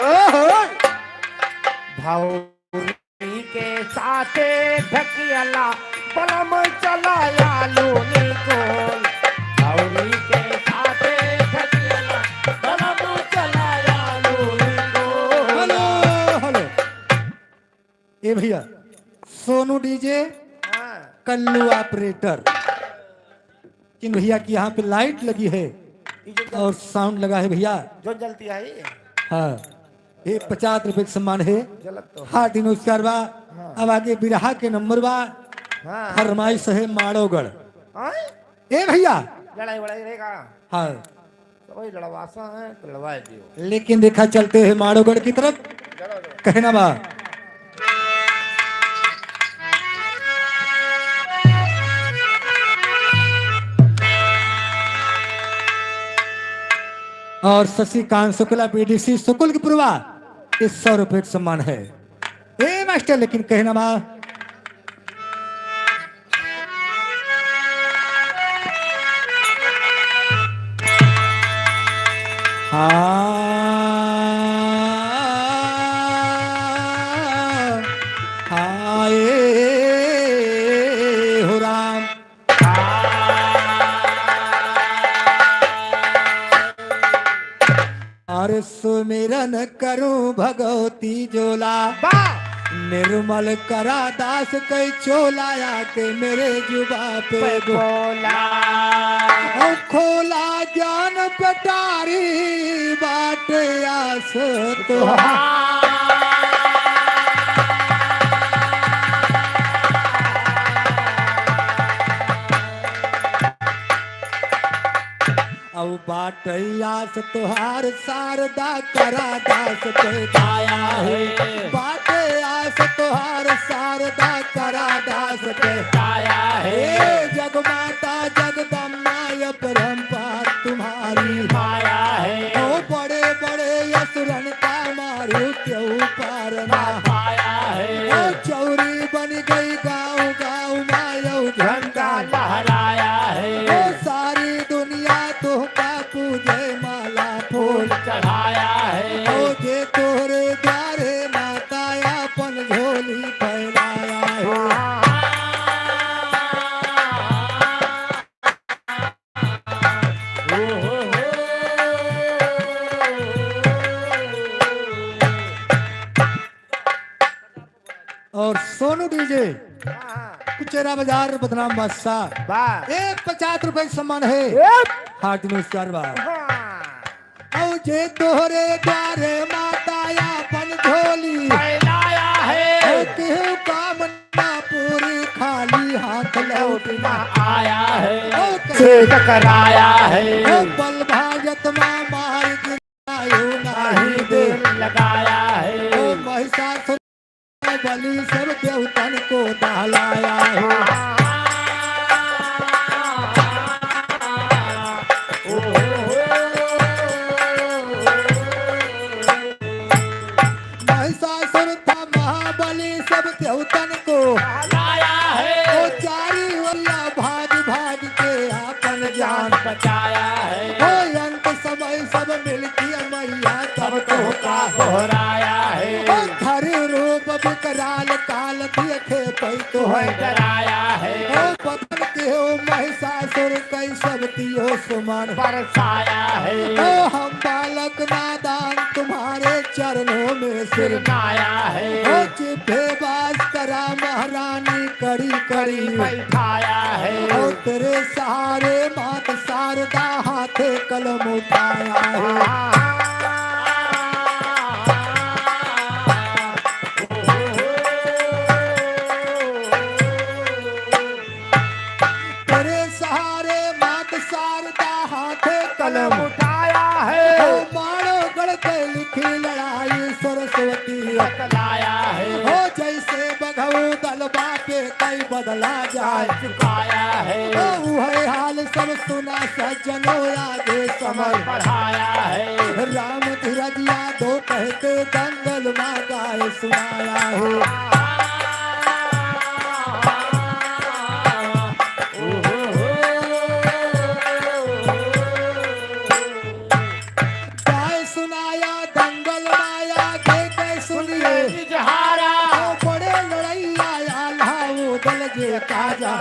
ओहो
भौरी के साथे ढकियला, बलम चला आलू निकोल। भौरी के साथे ढकियला, बलम चला आलू निकोल।
हेलो हेलो, ये भैया सोनू डीजे,
हाँ,
कल्लू ऑपरेटर। इन भैया की यहाँ पे लाइट लगी है
ये जो
और साउंड लगा है भैया।
जो जलती आई
हाँ, ये 50 रुपए का सम्मान है।
जलत तो
हार्ट नमस्कार बा। अब आगे बिरहा के नंबर बा।
हाँ
फरमाइश है माड़ोगढ़।
हाँ?
ए भैया,
लड़ाई वड़ाई रहेगा
हाँ,
तो वही लड़वासा है तो लड़वाए दियो।
लेकिन देखा चलते हैं माड़ोगढ़ की तरफ। कहना बा, और शशिकांत शुक्ला पीडीसी शुक्ल की पूर्वा, इस 100 रुपए का सम्मान है। ए मास्टर, लेकिन कहना बा, हाँ हाय हो राम। और सुमिरन करूं भगवती जोला,
बा
निर्मल करा दास कई चोलाया के मेरे जुबा पे
बोला
और खोला ज्ञान पटारी बाट आस तो औ बाट आस तुहार शारदा करा दास पे
आया है
बाट आस तुहार शारदा करा दास पे
आया है
हे जगमाता जगदम्बा अपरंपार तुम्हारी
आया है
ओ बड़े बड़े असुरन का मारू क्यों पारना।
आया है
ओ चौरी बन गई गाँव गाँव मायऊ झंडा
लहराया
ओ
है
सारी दुनिया तुहका पूजे माला फूल
चढ़ाया है
ओ जे तोरे द्वारे माता अपन झोली फैलाया है। और सोनू डीजे कुचेरा बाजार बदनाम बादशाह,
बा
50 रुपए का सम्मान है। हार्ट नमस्कार बा। औ जे तोहरे द्वारे माता अपन झोली
फैलाया है
ओ केहू कामना पूरी खाली हाथ लौटना।
आया है
ओ
से टकराया है
ओ बल भाजत मां मार गिरायो नाही दे।
लगाया है
ओ महिषासुर बलि सब देवतन को दहलाया है। महिषासुर था महाबली सब देवतन को
आया है
ओ चारी वल्ला भाग भाग के आपन जान
बचाया है
ओ अंत समय सब मिलती मैया तब तो का
दोहराया है
ओ धरि रूप विकराल काल देखे पै तो है।
डराया है
ओ पतन के हो महिषासुर कई सब तियो सुमन।
बरसाया है
ओ हम बालक नादान तुम्हारे चरणों में सिर
आया है
ओ चिपे बास करा महारानी कड़ी कड़ी।
बैठाया है
तेरे सहारे मात शारदा हाथे कलम उठाया है। तेरे सहारे मात शारदा हाथे कलम
कलम उठाया है
हो मारो गढ़ के लिखी लड़ाई सरस्वती
बतलाया है
हो जैसे बघऊ दलबा पे कई बदला जाए
चुकाया है
ओ वही हाल सब सुना सज्जनों आगे समझ
बढ़ाया है
राम धीरज यादव कहते दंगल माँ गाए सुनाया है। गाए सुनाया दंगल माया गे के सुनिए
इजहारा
ओ बड़े लड़ैया आल्हा वो दल जे काजा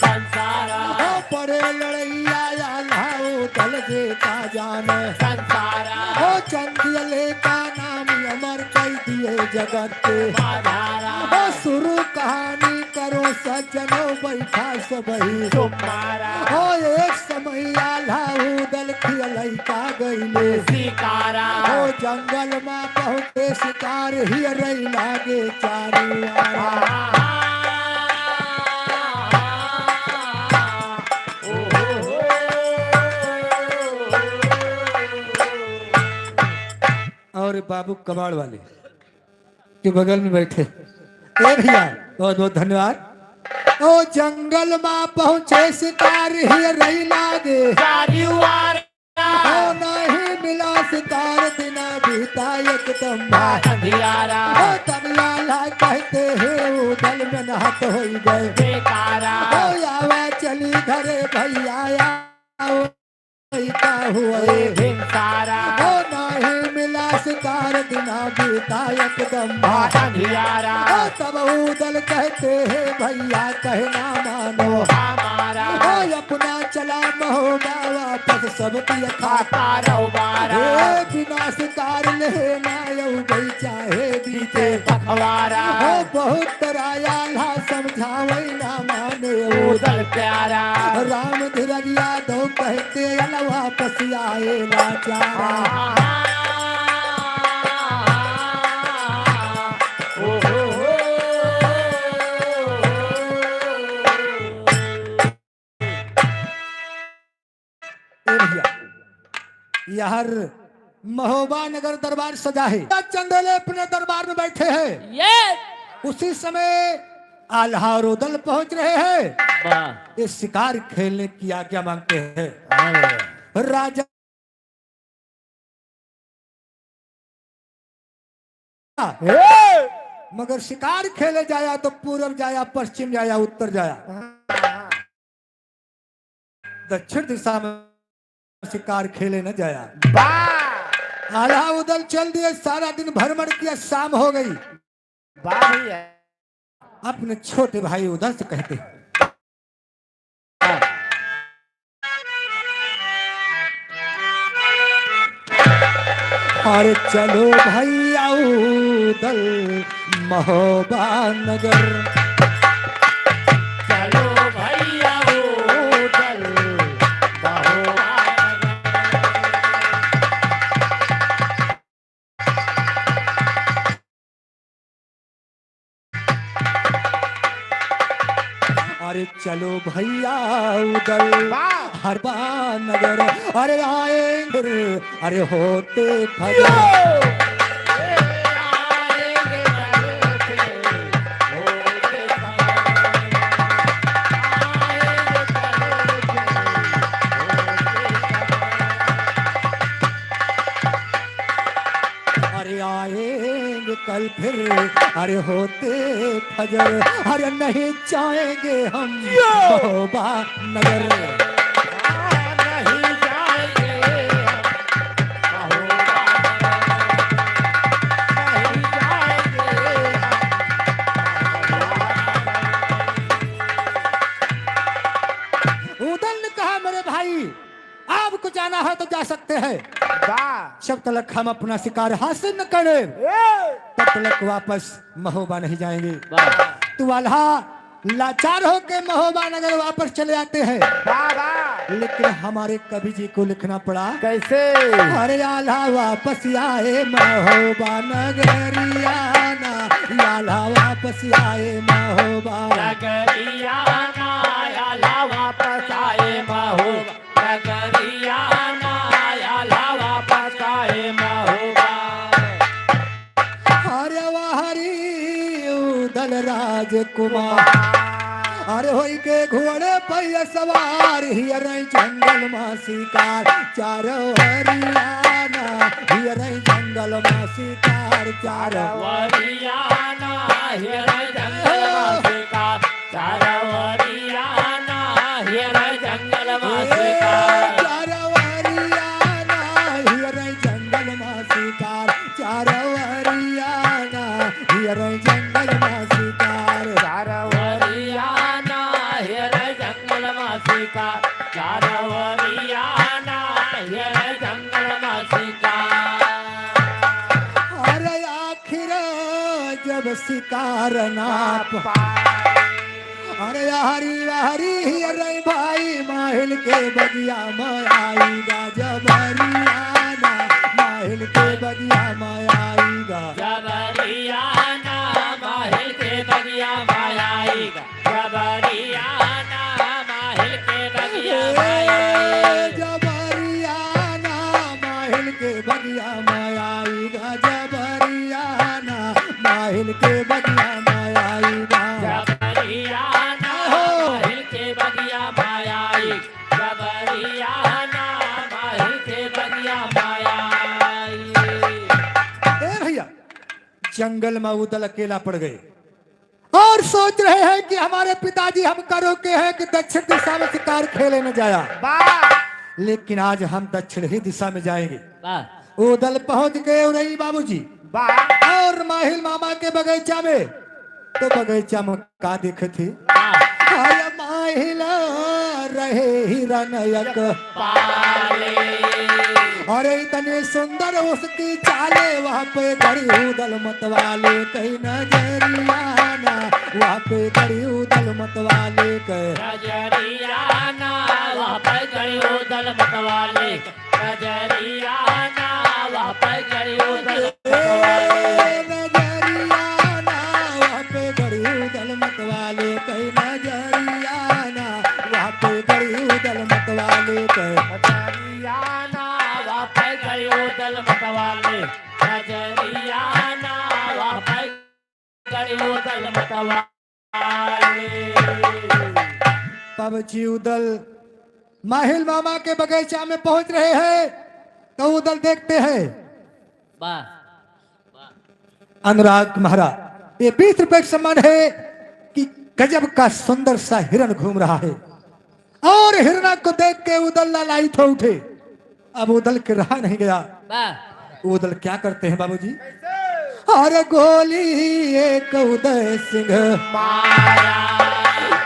संसारा
ओ बड़े लड़ैया आल्हा वो दल जे काजान
संसारा
ओ चंदियले का नाम अमर कई दिए जगत के
आधारा
ओ शुरू कहानी करो सज्जनों बैठा सबही
तुम्हारा
ओ एक समय आल्हा वो दल खियलई का गईले
शिकारा
ओ जंगल में बहुते शिकार ही रही लागे चारू आरा। और बाबू कबाड़ वाले के बगल में बैठे ए भैया बहुत बहुत धन्यवाद। ओ जंगल में पहुंचे शिकार ही रही लागे ओ नहीं मिला शिकार बिना बीता एकदम
अंधियारा
ओ तनियाला कहते हैं वो दल में नहत हो गए
बेकारा
ओ आवा चली घरे भैया आओ का हुए
हिंसारा
ओ नहीं मिला शिकार बिना बीता एकदम
अंधियारा
ओ तब वो दल कहते हैं भैया कहना मानो
हमारा
ओ अपना चला महोबा वापस सब पिया खाता
कारोबारा
ए बिना शिकार लेना यू गई चाहे बीते
पखवारा
ओ बहुत तराया ला समझावे ना माने वो
उदल प्यारा
राम धीरज यादव कहते अल वापस आए लाचारा। ए भैया यार महोबा नगर दरबार सजा है चंदेले अपने दरबार में बैठे हैं
यस
उसी समय आल्हा और उदल पहुंच रहे हैं
वाह
ये शिकार खेलने की आज्ञा मांगते हैं। राजा मगर शिकार खेले जाया तो पूर्व जाया पश्चिम जाया उत्तर जाया दक्षिण दिशा में शिकार खेले न जाया। आल्हा उदल चल दिए सारा दिन भ्रमण किया शाम हो गई अपने छोटे भाई उदल से कहते अरे चलो भैया उदल महोबा नगर
चलो भैया उदल
अरे चलो भैया उदल हरबा नगर अरे आएंगे अरे होते फजर अरे आएंगे कल फिर अरे होते फजर अरे नहीं चाहेंगे हम महोबा नगर
नहीं जाएंगे नहीं जाएंगे
उदल ने कहा मेरे भाई आपको जाना है तो जा सकते हैं जब तक हम अपना शिकार हासिल न करें तब तक वापस महोबा नहीं जाएंगे।
वाह
तू आल्हा लाचार होके महोबा नगर वापस चले आते हैं।
बाबा
लेकिन हमारे कवि जी को लिखना पड़ा,
कैसे
अरे आला वापस आए महोबा नगरियाना, आला वापस आए महोबा।
नगरियाना आला वापस आए महोबा, नगरियाना आला वापस आए महोबा।
अरे हरी उदल राजकुमार, अरे होई के घोड़े पे सवार, हियर जंगल में शिकार, चारों हरियाना हियर जंगल में शिकार, चारों
वरियाना हियर जंगल मासिका, चारवरियाना हियर जंगल मासिका।
चारों हरियाना हियर जंगल में शिकार, चारों हरियाना हियर जंगल में शिकार।
वरियाना हियर जंगल मासिका, चारवरियाना हियर जंगल मासिका।
अरे आखिर जब शिकार ना अरे हरी हरी अरे भाई माहिल के बगिया में आईगा, जब हरियाना माहिल के बगिया में आईगा।
जबरियाना माहिल के बगिया मायाईगा, जबरियाना माहिल के बगिया मायाईगा।
जब हरियाना माहिल के बगिया में आईगा, जब हरियाना माहिल के बगिया में आईगा।
जबरियाना माहिल के बगिया मायाईगा, जबरियाना माहिल के बगिया मायाईगा।
ए भैया, जंगल में उदल अकेला पड़ गए और सोच रहे हैं कि हमारे पिताजी हम करो के हैं कि दक्षिण दिशा में शिकार खेले न जाया, लेकिन आज हम दक्षिण ही दिशा में जाएंगे।
वाह
उदल पहुंच गए नहीं बाबूजी, और माहिल मामा के बगीचा में, तो बगीचा में का देखे थे, अरे माहिल रहे हिरनयक
पाले।
अरे इतने सुंदर उसकी चाले, वहाँ पे गड़ी उदल मतवाले कहीं नजरियाना, वहाँ पे गड़ी उदल मतवाले कहीं
नजरियाना वहाँ पर गड़ी उदल मतवाले, नजरियाना वहाँ पर गड़ी उदल मतवाले।
नजरियाना वहाँ पे गड़ी उदल मतवाले कहीं नजरियाना, वहाँ पे गड़ी उदल मतवाले कहीं।
नजरियाना वहाँ पर गड़ी उदल मतवाले, नजरियाना वहाँ पर गड़ी उदल मतवाले।
पबजी उदल माहिल मामा के बगीचा में पहुंच रहे हैं, तो उदल देखते हैं
वाह
अनुराग महाराज, ये 20 रुपए का सम्मान है कि गजब का सुंदर सा हिरन घूम रहा है, और हिरना को देख के उदल लालायित हो उठे। अब उदल के रहा नहीं गया,
वाह
उदल क्या करते हैं बाबूजी, अरे गोली एक उदय सिंह
मारा।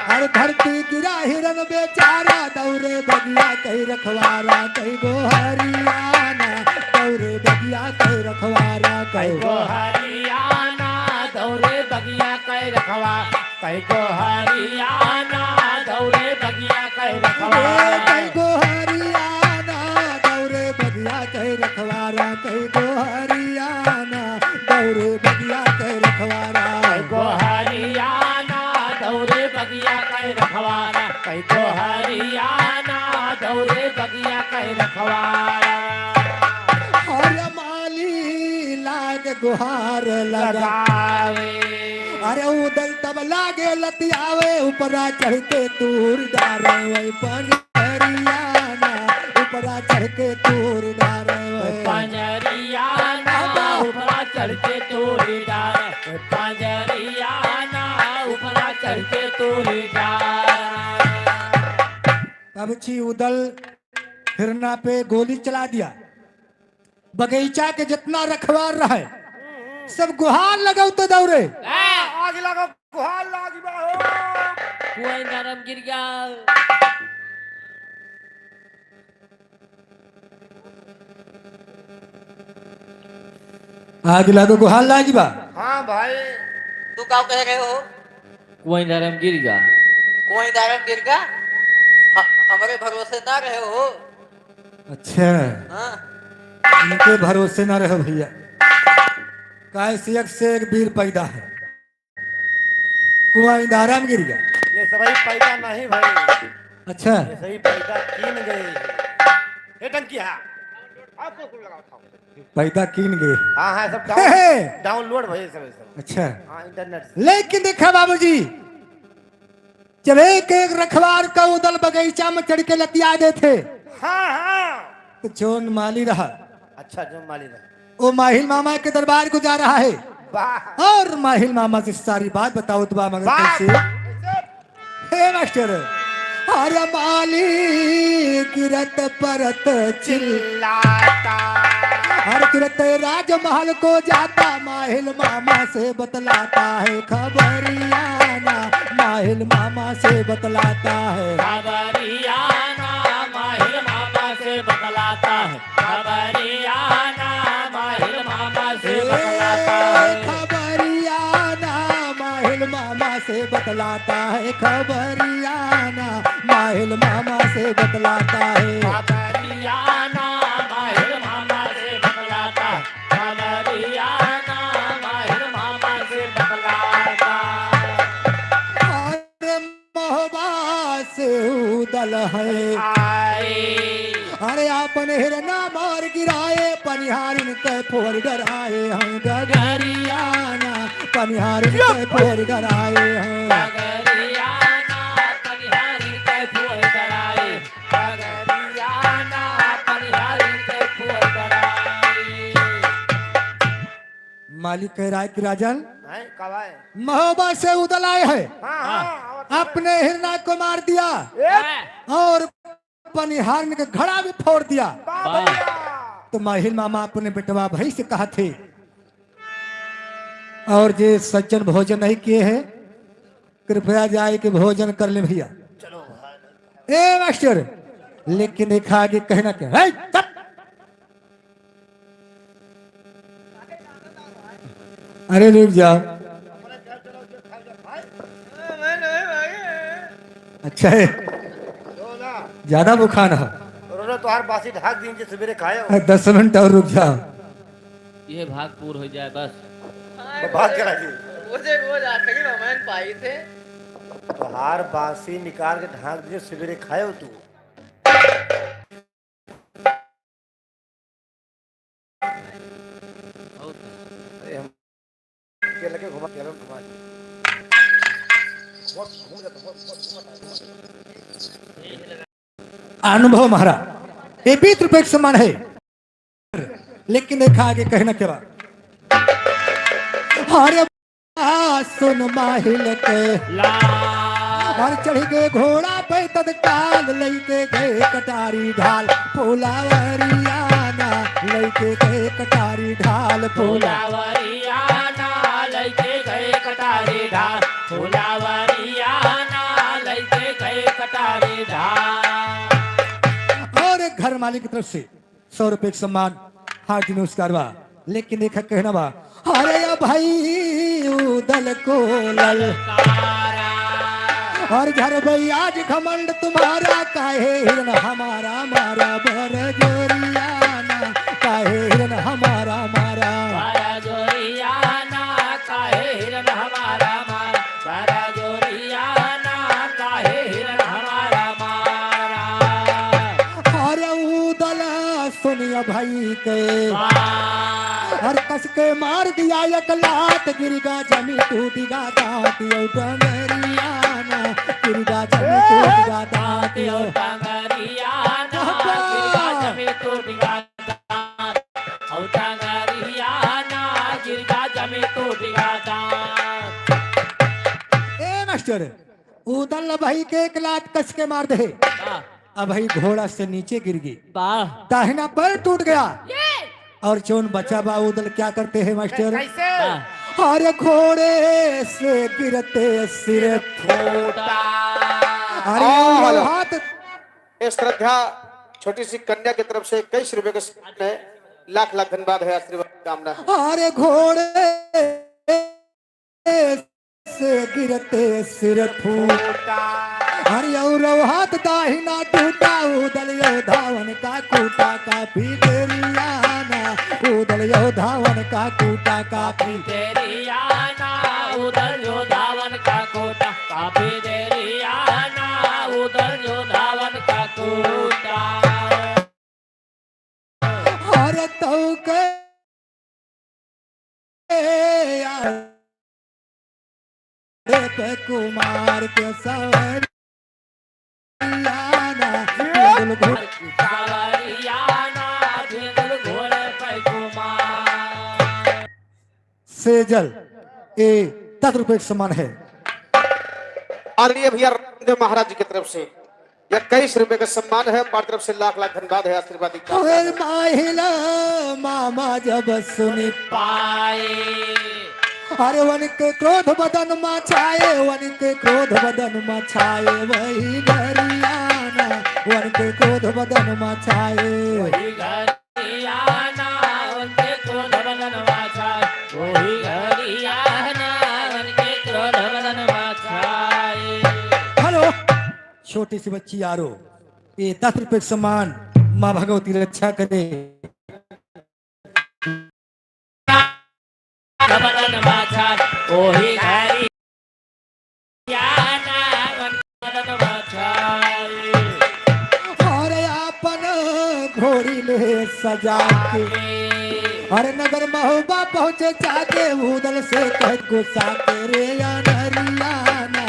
हर धरती गिरा हिरन बेचारा, दौरे बगिया कहीं रखवारा कहीं गो हरियाना, दौरे बगिया कहीं रखवारा कहीं
को हरियाना दौरे बगिया कै रखवा, कै को हरियाना दौरे बगिया कै रखवा।
कहीं गो हरियाना दौरे बगिया कहीं रखवारा कहीं गो हरियाना दौरे बगिया कहीं रखवारा।
कै को हरियाना दौरे बगिया कै रखवारा, कै को हरियाना दौरे बगिया कै रखवारा।
और माली लाग गुहार लगा,
लगावे
अरे उदल तब लागे लतियावे, ऊपरा चढ़ते तूर डारे वही पंजरियाना, ऊपरा चढ़ के तूर डारे वही
पंजरियाना ऊपरा चढ़ के तोरी डार, पंजरियाना ऊपरा चढ़ के तोरी डार।
पबची उदल हिरना पे गोली चला दिया, बगीचा के जितना रखवार रहे सब गुहार लगाओ तो दौड़े।
आग लगा गुहार लागी बा हो।
कोई नरम गिर गया।
आग लगो गुहार लागी बा।
हाँ भाई
तू का कह रहे हो?
कुआं धर्म गिर जा।
कोई दारम गिर गया। हमारे भरोसे ना रहे हो।
अच्छा,
हाँ।
इनके भरोसे ना रहो भैया। कैसे एक से एक वीर पैदा है, कुआं इंदारा में गिर गया।
ये सभी पैदा नहीं भाई,
अच्छा,
ये सही पैदा कीन गए। ये टंकी है आपको कुल लगाओ था।
पैदा कीन गए।
हाँ हाँ सब
हे।
डाउनलोड भाई सब।
अच्छा,
हाँ इंटरनेट से।
लेकिन देखा बाबूजी, जब एक एक रखवार का उदल बगीचा में चढ़ के लतिया गए थे,
हाँ हाँ।
तो जोन माली रहा
अच्छा जो माली ना।
वो माहिल मामा के दरबार को जा रहा है,
वाह
और माहिल मामा से सारी बात बताओ तो मगर
वाह।
कैसे? हे मास्टर, अरे माली गिरत परत
चिल्लाता।
हर गिरत राजमहल को जाता, माहिल मामा से बतलाता है खबरियाना, माहिल मामा से बतलाता है।
खबरियाना माहिर मामा से बतलाता है। खबरियाना माहिर मामा से बतलाता है।
खबरियाना माहिल मामा से बतलाता है, खबरियाना माहिल मामा से बतलाता है।
खबरियाना माहिर मामा से बतलाता है। खबरियाना माहिर मामा से बतलाता है।
अरे मोहबा से उदल है,
आए
अरे आपन हिरना मार गिराए, पनिहारिन के फोर डराए हैं गगरियाना, पनिहारिन के फोर डराए हैं।
खगरियाना पनिहारी के फूल डराए। खगरियाना पनिहारी के फूल डराए।
मालिक कह रहा है कि राजन
हैं कब आए?
महोबा से उदल आए है,
हाँ हाँ।
अपने हिरना को मार दिया
वाह,
और पनिहारिन के घड़ा भी फोड़ दिया।
भैया
तो माहिल मामा अपने बेटवा भाई से कहा थे, और जे सज्जन भोजन नहीं किए हैं कृपया जाए के भोजन कर ले भैया। ए मास्टर, लेकिन देखा आगे कहना क्या है? चुप! अरे रुक जाओ। अच्छा है, ज्यादा बुखार है,
रोनो तो हर बासी ढाक दिन जे सवेरे खाए हो।
10 मिनट और रुक जाओ।
ये भाग पूर हो जाए बस।
बात करा जी।
मुझे रोज आखिरी मेहमान पाई थे।
तो हर बासी निकाल के ढाक दिए सवेरे खाए हो तू। अरे हम के लगे घुमा के घुमा।
अनुभव महारा ये 20 रुपए के समान है, लेकिन देखा आगे कहना क्या बात। अरे सुन माहिल के
ला
और चढ़ गए घोड़ा पे तत्काल, लेके गए कटारी ढाल फुलावरियाना, लेके गए कटारी ढाल फूला।
फुलावरियाना लइके गए कटारी ढाल। फुलावरियाना लइके गए कटारी ढाल।
और एक घर मालिक की तरफ से 100 रुपए के सम्मान हार्दिक नमस्कार बा, लेकिन देखा कहना बा, अरे या भाई उदल को ललकारा, और घर भाई आज घमंड तुम्हारा, काहे हिरन हमारा मारा बर जोरियाना, काहे हिरन हमारा मारा।
बारा जोरियाना काहे हिरन हमारा मारा। बारा जोरियाना काहे हिरन हमारा मारा।
अरे उदल सुनिया भाई के, और कस के मार दिया एक लात, गिरगा जमी टूटिगा दांत यो डंगरियाना, गिरगा जमी टूटिगा दांत यो।
टांगरियाना गिरगा जमी टूटिगा दांत। औ टांगरियाना गिरगा जमी टूटिगा दांत।
ए मास्टर, उदल भाई के एक लात कस के मार दे, अब भाई घोड़ा से नीचे गिर गई,
वाह
दाहिना पैर टूट गया, और जोन बचा बा उदल क्या करते हैं मास्टर?
कैसे?
अरे घोड़े से गिरते सिर
छोटा
अरे
हेलो।
हाथ।
ये श्रद्धा छोटी सी कन्या की तरफ से 21 रुपए का है। लाख लाख धन्यवाद है, आशीर्वाद कामना है।
अरे घोड़े से गिरते सिर फूटा। हरि और हाथ दाहिना टूटा, उदल यो धावन का कूटा काफी तेरी आना, उदल यो धावन का कूटा काफी
तेरी आना उधर जो धावन का कोटा, काफी तेरी आना उधर जो धावन का कोटा।
हर तो के पे कुमार के सवर सेजल ए 10 रुपए का सम्मान है।
और ये भैया रामदेव महाराज जी की तरफ से 21 रुपए का सम्मान है। हमारी तरफ से लाख लाख धन्यवाद है। आशीर्वाद
महिला मामा जब सुनी
पाए
अरे वन के क्रोध बदन में छाए, वन के क्रोध बदन में छाए वही गरियाना, वन के क्रोध बदन में छाए
वही गरियाना, उनके क्रोध बदन में छाए वही गरियाना, उनके क्रोध बदन में छाए।
हेलो छोटी सी बच्ची आरो, ये 10 रुपए का सम्मान माँ भगवती रक्षा करे।
बदन में छाए वही गरियाना, उनके बदन में छाए।
और अपन घोड़ी ले सजा के हर नगर महोबा पहुँचे जाके, उदल से कह गुस्सा के रे या नरियाना,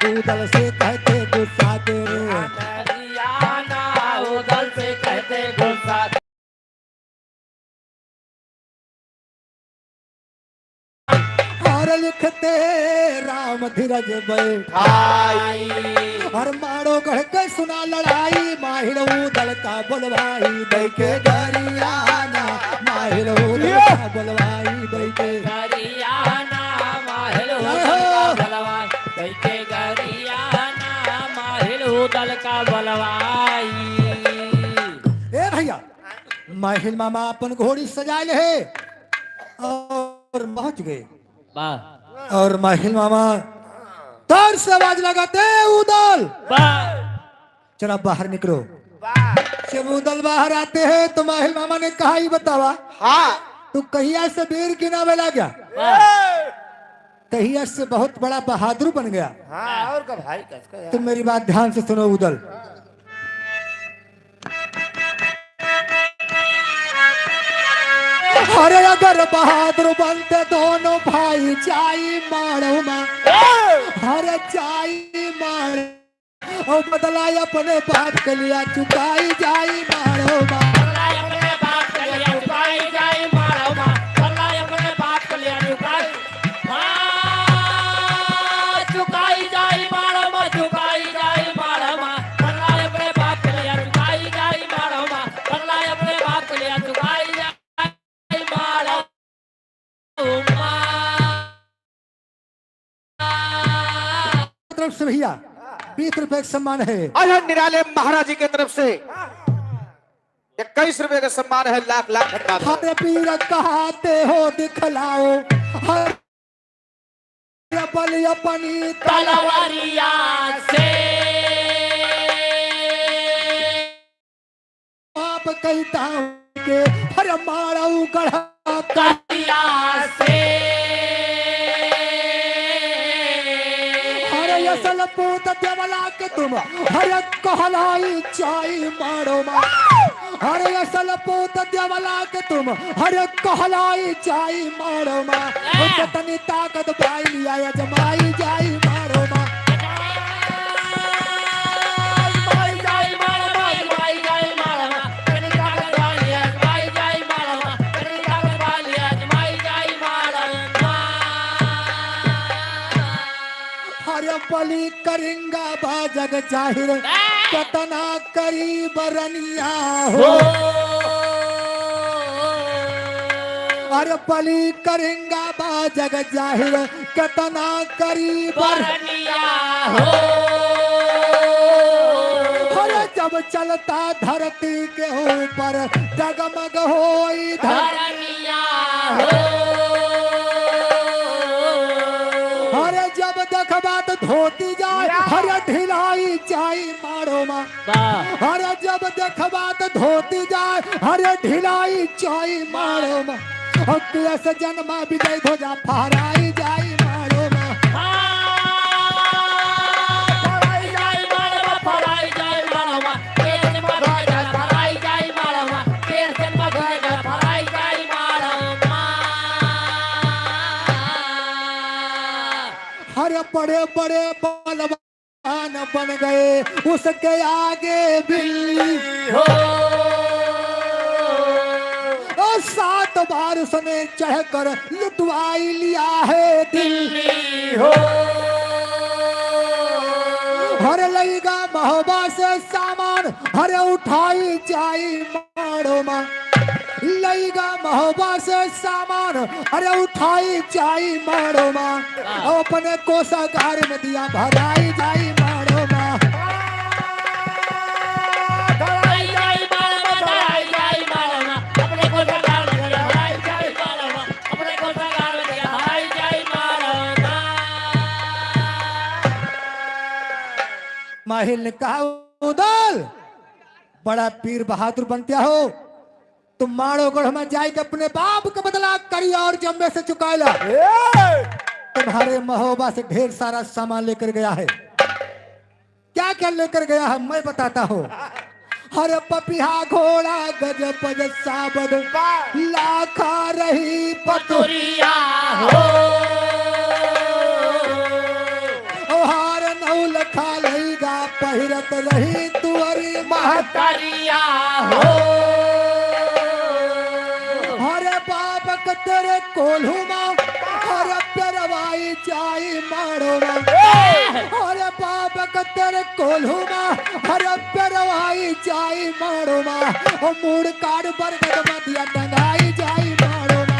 उदल से कहते गुस्सा के रे
गरियाना, उदल से कहते गुस्सा।
और लिखते राम धीरज
भाई
और मारो गढ़ के सुना लड़ाई, माहिर उदल का बोलवाई दई के गरियाना, माहिर उदल का बोलवाई दई के
गरियाना, माहिल उदल का बलवाई दई के गरियाना, माहिल उदल का बलवाई।
ए भैया माहिल मामा अपन घोड़ी सजा ले और पहुंच गए।
वाह
और माहिल मामा तोर से आवाज लगाते उदल
वाह
चला बाहर निकलो। जब उदल बाहर आते हैं तो माहिल मामा ने कहा ही बतावा,
हाँ
तू कहिया से वीर की ना बेला गया, तहिया से बहुत बड़ा बहादुर बन गया।
हाँ और का भाई कसका
तुम मेरी बात ध्यान से सुनो उदल, अरे अगर बहादुर बनते दोनों भाई जाई मारो माँ, अरे जाई मार और बदला अपने बाप के लिया चुकाई जाई मारो माँ।
अपने बाप के लिए चुकाई जाए मारो माँ, अपने बाप के लिए चुकाई चुकाई जाए मारो माँ, चुकाई जाए मारो माँ, अपने बाप के लिए चुकाई जाए मारो माँ, अपने बाप के लिए चुकाई जाए मारो
तरफ से भैया 20 रुपए का सम्मान है।
और निराले महाराज जी की तरफ से 21 रुपए का सम्मान है। लाख लाख धन्यवाद।
हर पीर कहते हो दिखलाओ, हर बल अपनी
तलवारिया से
आप कहता हूँ के हर मारो गढ़ा
कटिया से
हर असल पूत देवला के तुम हर कहलाई चाई मारो माँ, हर असल पूत देवला के तुम हर कहलाई चाई मारो माँ, तनी ताकत पाई लिया जमाई जाई मारो माँ। बलि करेंगा बाजग जाहिर कतना करी बरनिया हो, अरे बलि करेंगा बाजग जाहिर कतना करी
बरनिया हो।
अरे जब चलता धरती के ऊपर जगमग होई
धरनिया हो,
अरे जब धोती जाए हरे ढिलाई जाई मारो माँ
वाह
हरे जब देखबा तो धोती जाए हरे ढिलाई जाई मारो माँ कैसे जन्मा विजय ध्वजा फहराई जाई मारो माँ
फराई जाई मालवा फराई जाई मालवा तेर से मगज गला फराई जाई मालवा तेर से मगज गला फराई जाई मालवा
हरे बड़े बड़े बलवान बन गए उसके आगे बिल्ली
हो
और 7 बार उसने चढ़कर लुटवाई लिया है दिल्ली
हो
हरे लईगा महोबा से सामान हरे उठाई जाई मारो माँ लईगा महोबा से सामान हरे उठाई जाई मारो माँ अपने कोषागार में दिया भराई जाई मारो माँ
फराई जाई मालवा फराई जाई मालवा अपने को सरकार में दिया फराई जाई मालवा अपने को सरकार में दिया फराई जाई मालवा
माहिल ने कहा उदल बड़ा पीर बहादुर बनते हो तुम माड़ोगढ़ में जाए के अपने बाप का बदला करी और जम्मे से चुकाला तुम्हारे महोबा से ढेर सारा सामान लेकर गया है क्या क्या लेकर गया है मैं बताता हूँ हर पपिहा घोड़ा गज पज साबद लाखा रही पतु
तुरिया हो
हार नौ लखा लईगा पहिरत रही तुअरी
महतरिया हो
हरे बाप के तेरे कोल्हुमा हरे पेरवाई जाई मारोमा हरे बाप के तेरे कोल्हुमा हरे पेरवाई जाई मारोमा ओ मूड़ काड़ बरगद मदिया टंगाई जाई मारोमा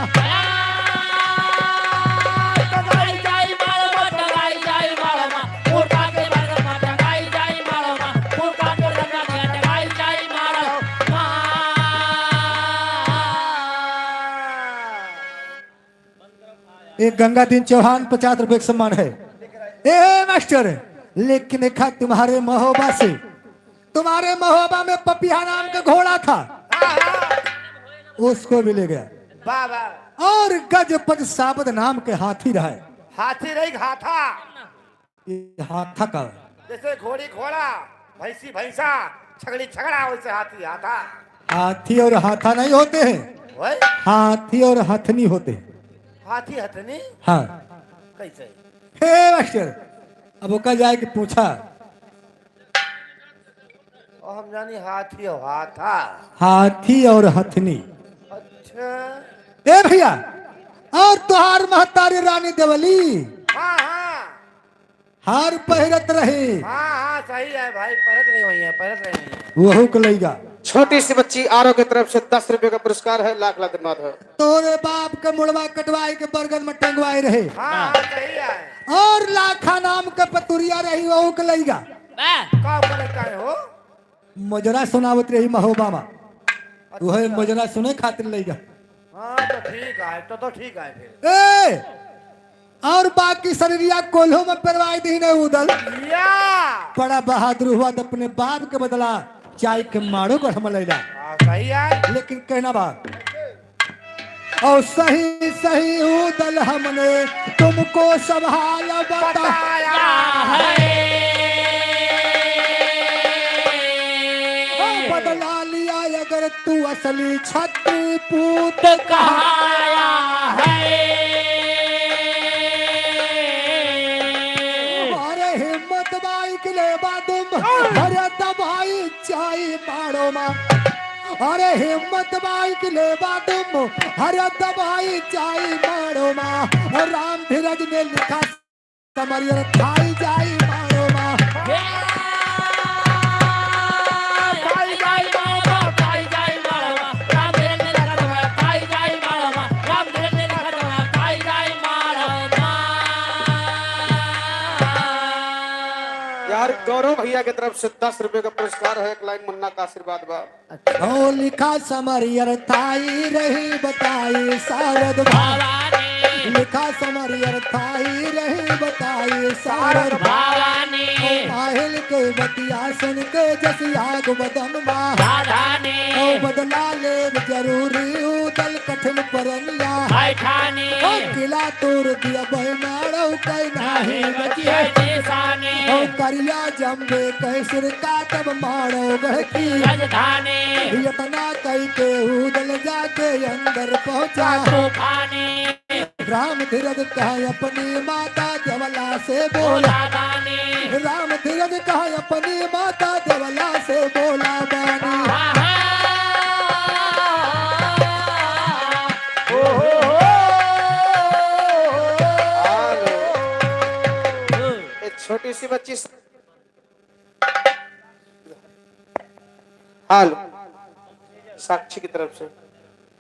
टंगाई जाई मालवा टंगाई जाई मालवा उठा के बरगद में टंगाई जाई मालवा उठा के बरगद में टंगाई जाई मालवा
एक गंगा दिन चौहान 50 रुपए का सम्मान है ए मास्टर लेकिन देखा तुम्हारे महोबा से तुम्हारे महोबा में पपिया नाम का घोड़ा था उसको भी ले गया
बाबा
और गजपज साबद नाम के हाथी रहा है
हाथी रही हाथा
ये हाथा का
जैसे घोड़ी घोड़ा भैंसी भैंसा छगड़ी छगड़ा वैसे हाथी हाथा
हाथी और हाथा नहीं होते हैं
वही
हाथी और हथनी होते हैं
हाथी हथनी
हाँ
कैसे
हे मास्टर अब ओका जाए के पूछा
और हम जानी हाथी और हाथा
हाथी और हथनी
अच्छा
ए भैया और तुहार महतारी रानी देवली
हाँ हाँ
हार पहिरत रहे
हाँ हाँ सही है भाई परत नहीं हुई है परत नहीं हुई है
वहू को लईगा
छोटी सी बच्ची आरो की तरफ से 10 रुपए का पुरस्कार है। लाख लाख धन्यवाद है।
तोरे बाप के मुड़वा कटवाए के बरगद में टंगवाए रहे
हाँ हाँ सही है
और लाखा नाम के पतुरिया रही वहू को लईगा
का परत का हो
मुजरा सुनावत रही महोबा में वह मुजरा सुने खातिर लईगा
हाँ तो ठीक है तो ठीक है फिर
ए और बाकी शरीरिया कोल्हो में परवाई दी नहीं उदल
या
बड़ा बहादुर हुआ तो अपने बाप के बदला चाय के मारो को हम लैला
हाँ सही है
लेकिन कहना बात और सही सही उदल हमने तुमको संभाल बताया बदला लिया अगर तू असली छत्री पूत
कहाया है
अरे हिम्मत बाई के ले बादुम अरे दबाई चाई मारो माँ अरे हिम्मत बाई के ले बादुम अरे दबाई चाई मारो माँ राम धीरज ने लिखा समरियर खाई जाई मारो माँ
खाई जाई मालवा खाई जाई मालवा राम धीरज ने लगा दवा खाई जाई मालवा राम धीरज ने लगा दवा खाई जाई मालवा
यार गौरव भैया की तरफ से 10 रुपए का पुरस्कार है। एक लाइन मुन्ना का आशीर्वाद बा।
ओ लिखा समरियर थाई रही बताई शारद भा
भवानी
लिखा समरी अर्थाई रही बताई सारद
भवानी
आहिल के बतिया सुन के जस आग बदन मा
राधानी
ओ बदला ले जरूरी उदल कठिन परनिया
बैठानी
ओ किला तोड़ दिया बह मारो कई नाही
बचिया निशानी
ओ करिया जम्बे कैसर का तब मारो गहकी
राजधानी
यतना कई के उदल जाके अंदर पहुंचा
तूफानी
राम धीरज कहा अपनी माता देवला से बोला
बोला दानी
राम धीरज कहा अपनी माता देवला से बोला बानी
एक छोटी सी बच्ची हाल साक्षी की तरफ से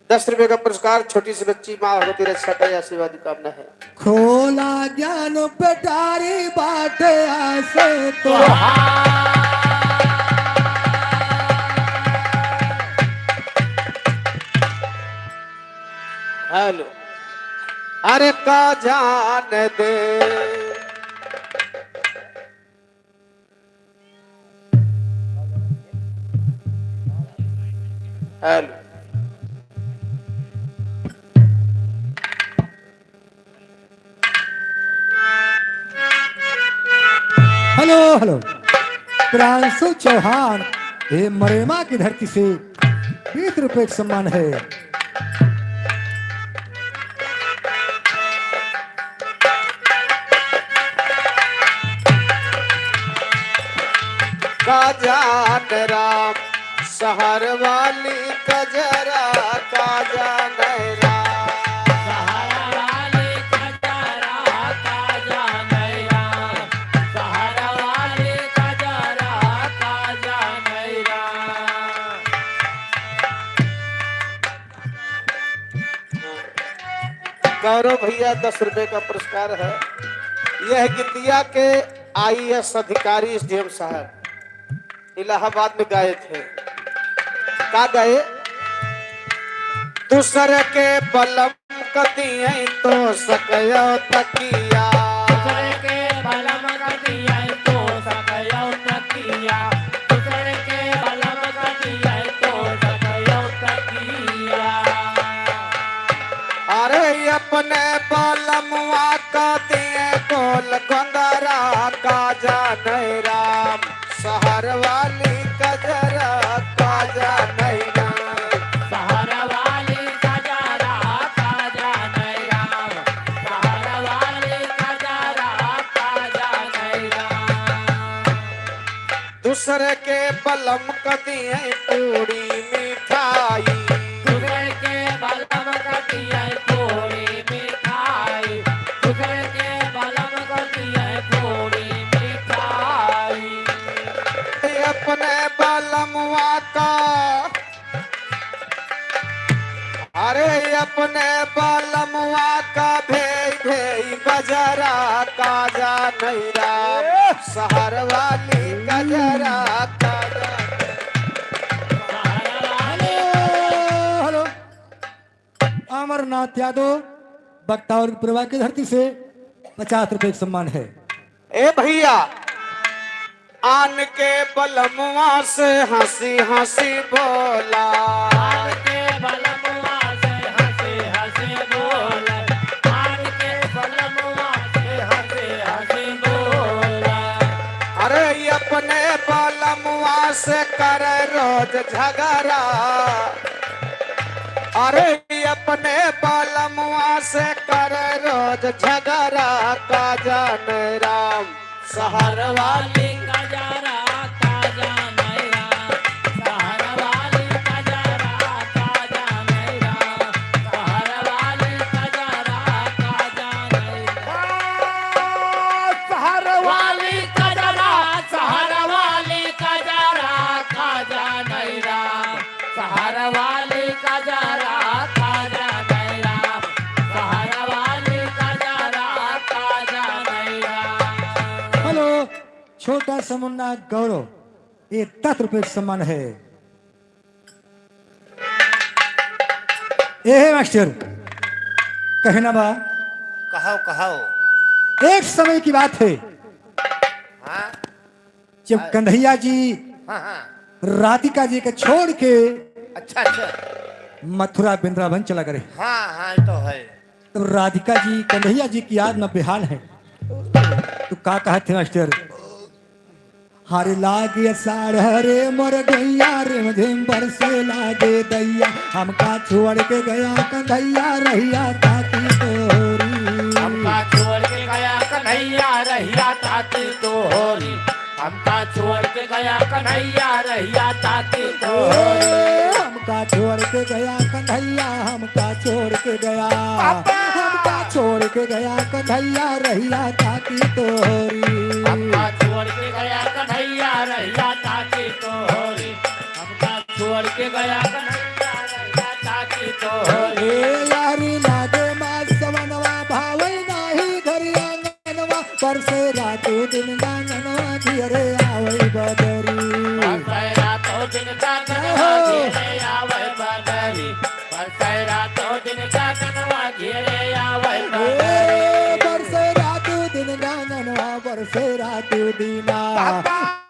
10 रुपए का पुरस्कार छोटी सी बच्ची माँ भगवती रक्षा का आशीर्वाद की कामना है।
खोला ज्ञान पेटारी बाट आसे तो
हेलो अरे का जान दे hello
hello hello Pranshu Chauhan ये मरेमा की धरती से 20 रुपए का सम्मान है।
का जान राम सहर वाली कजरा का जान राम
सहारा वाले कजरा का जानैया सहारा वाले कजरा का जानैया
गौरव भैया 10 रुपए का पुरस्कार है। यह गिद्दिया के आईएएस अधिकारी एसडीएम साहब इलाहाबाद में गाए थे। का गाए दूसरे के बलम कदिए तो सकयो तकिया
दूसरे के बलम कदिया तो सकयो तकिया दूसरे के बलम कदिया तो सकयो तकिया
अरे अपने बलमुआ का दिए गोल गोंदरा का जाने राम सहर वाली कजरा का जाने राम
सहारा वाले कजरा का जानैया सहारा वाले कजरा का जानैया
दूसरे के बलम कदिए पूरी मिठाई
दूसरे के बलम कदिया थोड़ी मिठाई दूसरे के बलम कदिया थोड़ी मिठाई
अपने बलमुआ का अरे अपने बलमुआ का भेई बजरा का जाने राम सहर वाली गजरा का
हेलो हेलो अमरनाथ यादव बक्तावर प्रभा की धरती से 50 रुपए का सम्मान है।
ए भैया आन के बलमुआ से हंसी हंसी बोला
आन के बलमुआ से हंसे हंसे बोल आन के बलमुआ से हंसे हंसे बोल
अरे अपने बलमुआ से करे रोज झगड़ा अरे अपने बलमुआ से करे रोज झगड़ा का जाने राम सहर वाली
वाली कजरा का जानैया सहारा वाली कजरा का जानैया सहारा वाली कजरा का जानैया
सहर
वाली कजरा सहारा वाली कजरा का जानैया सहारा वाली कजरा का जानैया सहारा वाली कजरा का जानैया
हेलो छोटा समुन्ना गौरव ये 10 रुपए का सम्मान है। ए मास्टर कहना बा
कहो कहो।
एक समय की बात है
हाँ
जब कन्हैया जी
हाँ हाँ।
राधिका जी के छोड़ के
अच्छा अच्छा।
मथुरा वृंदावन चला गए।
हाँ हाँ ये तो है।
तो राधिका जी कन्हैया जी की याद में बेहाल है। तो का कहते मास्टर, हरे लागे साढ़ हरे मोर गैया रिम झिम बरसे लागे दैया, हमका छोड़ के गया कन्हैया रहिया ताकी तोरी।
हमका छोड़ के गया कन्हैया रहिया ताकी तोरी। हमका छोड़ के गया कन्हैया रहिया ताकी तोरी।
हमका छोड़ के गया कन्हैया, हमका छोड़ के गया, हमका छोड़ के गया कन्हैया रहिया ताकी तोरी।
हमका छोड़ के गया कन्हैया रहिया ताकी तोरी। हमका छोड़ के गया कन्हैया रहिया ताकी तोरी।
यारी लागे मास सवनवा भावै नाही घरी आंगनवा, परसे रातू दिन गांगनवा घेरे आवै बदरी।
परसे रातो दिन गांगनवा घेरे आवै बदरी। परसे रातो दिन गांगनवा घेरे आवै बदरी।
परसे रातू दिन गांगनवा, परसे रातू दीना,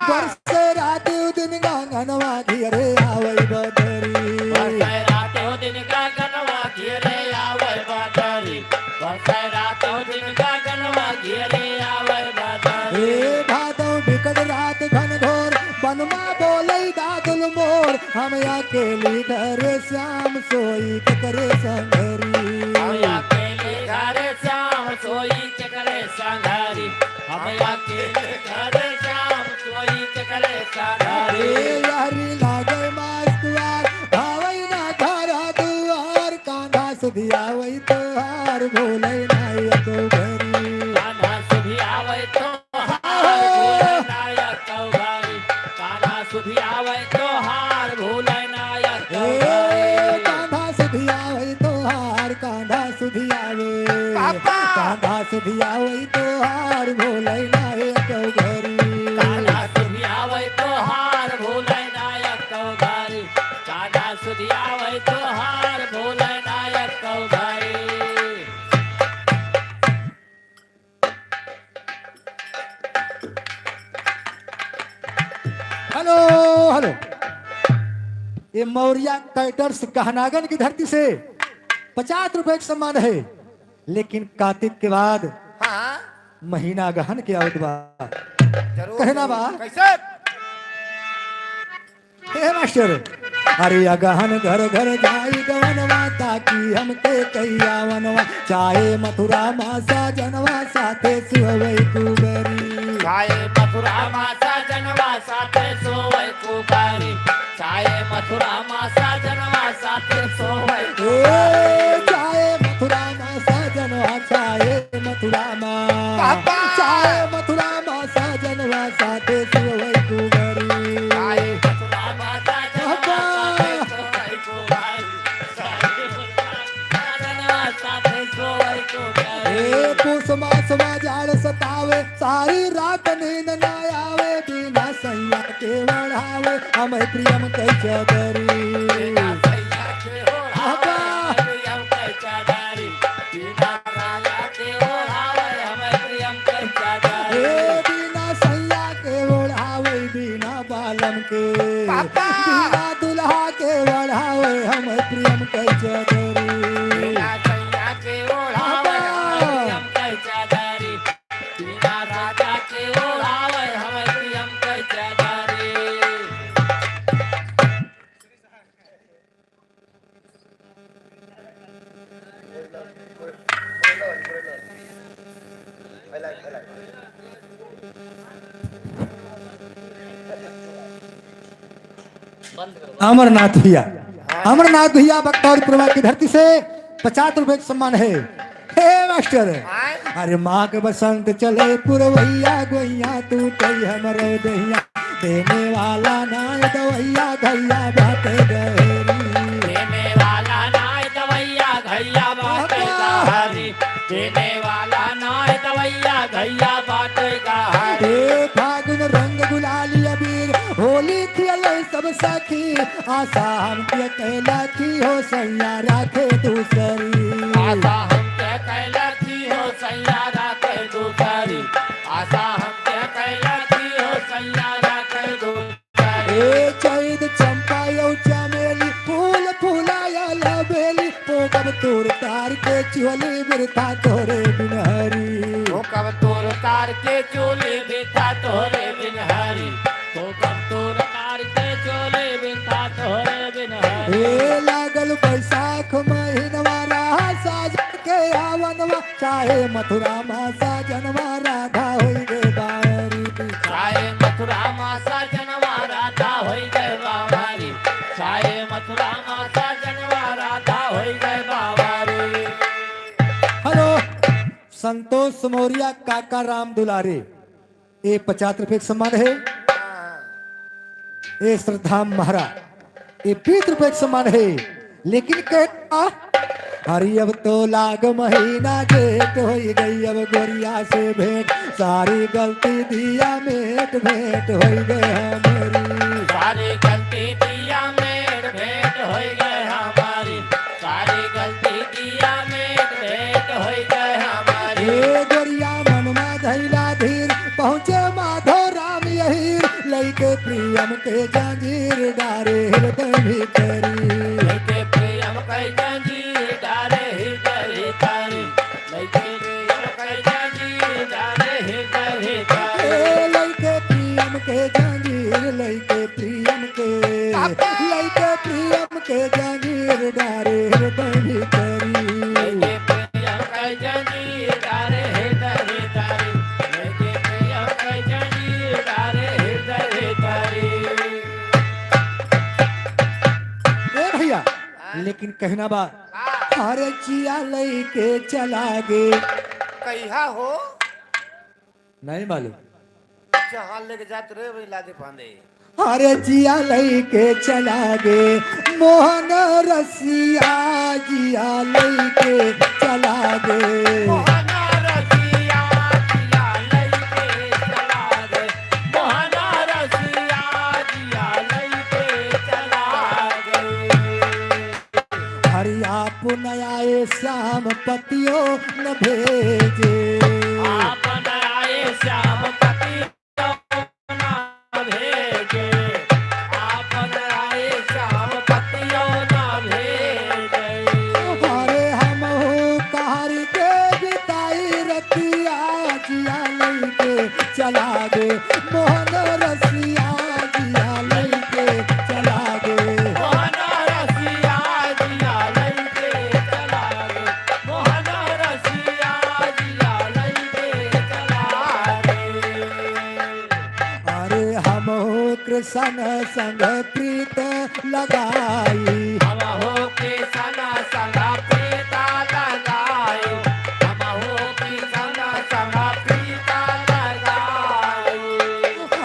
परसे रातू दिन गांगनवा घेरे आवै बदरी।
परसे रातो दिन गांगनवा घेरे आवै बदरी। परसे रातो दिन गांगनवा घेरे आवै बदरी।
भादो बिकट रात घन घोर बनमा बोलै दादुल मोर, हम अकेली घर श्याम सोई करे संगरी।
हम अकेले घर श्याम सोई चकरे संघारी। हम अकेले घर श्याम सोई चकरे संघारी।
यारी लागे मास दुआर भावै ना घरा दुआर, कांधा सुधियावै तोहार भूलै नाय तो घरी।
कान्हा सुधी आवै तो हार भूलै नायक तो घरी। कान्हा सुधी आवै तो हार भूलै नायक तो घरी।
कांधा सुधियावै तोहार, कांधा सुधियावै, कांधा सुधियावै तोहार भूलै नाय तो घरी।
कान्हा सुधी आवै तो हार भूलै नायक तो घरी। कान्हा सुधी आवै तो हार भूलै नायक तो घरी।
हेलो हेलो, ये मौर्या कैटर्स कहनागन की धरती से 50 रुपए का सम्मान है, लेकिन कार्तिक के बाद
हाँ
महीना गहन के आवत बा।
जरूर
कहना बा
कैसे।
हे मास्टर, अरे अगहन घर घर जाई गवनवा, ताकि हमके कैया वनवा, चाहे मथुरा मासा जनवा साथे सुहवै कुबरी।
चाहे मथुरा मासा जनवा साथे सोवै कुबारी। चाहे मथुरा मासा जनवा साथे सोवै कुबारी।
चाहे मथुरा मासा जनवा, चाहे मथुरा मा, चाहे मथुरा मासा जनवा साथे सुहवै कुबरी।
चाहे मथुरा मासा जनवा साथे सोवै कुबारी। चाहे मथुरा जनवा साथे सोवै कुबारी।
पूस मास जाड़ सतावे, सारी रात नींद न आवे, बिना सैया के बढ़ावे हमें प्रियम कै चदरी।
बिना सैया के ओढ़ावे प्रियम कै चदरी। बिना राजा के ओढ़ावे हमें प्रियम कै चदरी।
बिना सैया के बढ़ावे, बिना बालम के, बिना दुल्हा के बढ़ावे हमें प्रियम कै चदरी।
बिना सैया के ओढ़ावे हमें प्रियम कै चदरी। बिना राजा के ओढ़ावे हमें प्रियम कै चदरी।
अमरनाथ भैया, अमरनाथ भैया बख्तौरपुरवा की धरती से 50 रुपए का सम्मान है। हे मास्टर, अरे माँ के बसंत चले पुरवैया, गोइया तू कई हमरो दहिया, देने वाला नाय दवैया घैया बाटे गहरी।
देने वाला नाय दवैया घैया बाटे गहरी। देने वाला नाय दवैया घैया बाटे गहरी।
हे फागुन रंग गुलाली अबीर, होली खेले सब सखी, आशा हम के कैला की हो सैया राखे दूसरी।
आशा हम के कैला की हो
तार के चोली बिरथा तोरे बिनहरी
वो कब तोर तार के चोली बिरथा तोरे बिनहरी
तो कब तोर तार के चोले बिनता तोरे बिनहरी
ए लागल बैसाख महीनवा राहा साजन के आवनवा चाहे मथुरा मा साजनवा राधा होई गे बारी
चाहे मथुरा मासा जनवा राधा होई गए बाबारी चाहे मथुरा मासा जनवा राधा होई गए बाबारी
हेलो संतोष मौर्य काका राम दुलारे ये 50 रुपए का सम्मान है ये श्रद्धा महाराज ये 20 रुपए का सम्मान है लेकिन कहता हरी अब तो लाग महीना जेठ हो गई अब गोरिया से भेंट सारी गलती दिया मेट भेंट हो गए मेरी
सारी गलती दिया मेट भेंट होई गए हमारी सारी गलती दिया मेट भेंट होई गए हमारी
ये गोरिया मनमा धैला धीर पहुँचे माधो राम यही लैके प्रियम के जंजीर डारे हृदय भीतरी
लेके प्रियम कई जंजीर डाले हृदय तारी लेके प्रियम कई जंजीर डाले हृदय तारी
लैके प्रियम के जंजीर लैके प्रियम के जंजीर डारे हृदय भीतरी
लेके प्रियम कई जंजीर डाले हृदय तारी लेके प्रियम कई जंजीर डाले हृदय तारी
ए भैया लेकिन कहना बा अरे जिया लैके चला गे
कहिया हो
नहीं मालूम
जहाँ लेके जात रे वही लादे पांदे
अरे जिया लैके चला गे मोहन रसिया जिया लैके चला गे
मोहना रसिया जिया लइके चला गे मोहना रसिया जिया लइके चला गे
हरिया पुनयाए श्याम पतियो न भेजे
आपन आए श्याम पति ना भेजे आपन आए श्याम पतियो ना भेजे
अरे हम कार के बिताई रतिया जिया लैके चला गे मोहन रसिया जिया लैके चला गे
मोहना रसिया जिया लइके चला गे मोहना रसिया जिया लइके चला गे
अरे हम कृष्ण संग प्रीत लगाई
हम हो के सना संगा प्रीता लगायो हम हो के सना संगा प्रीता लगायो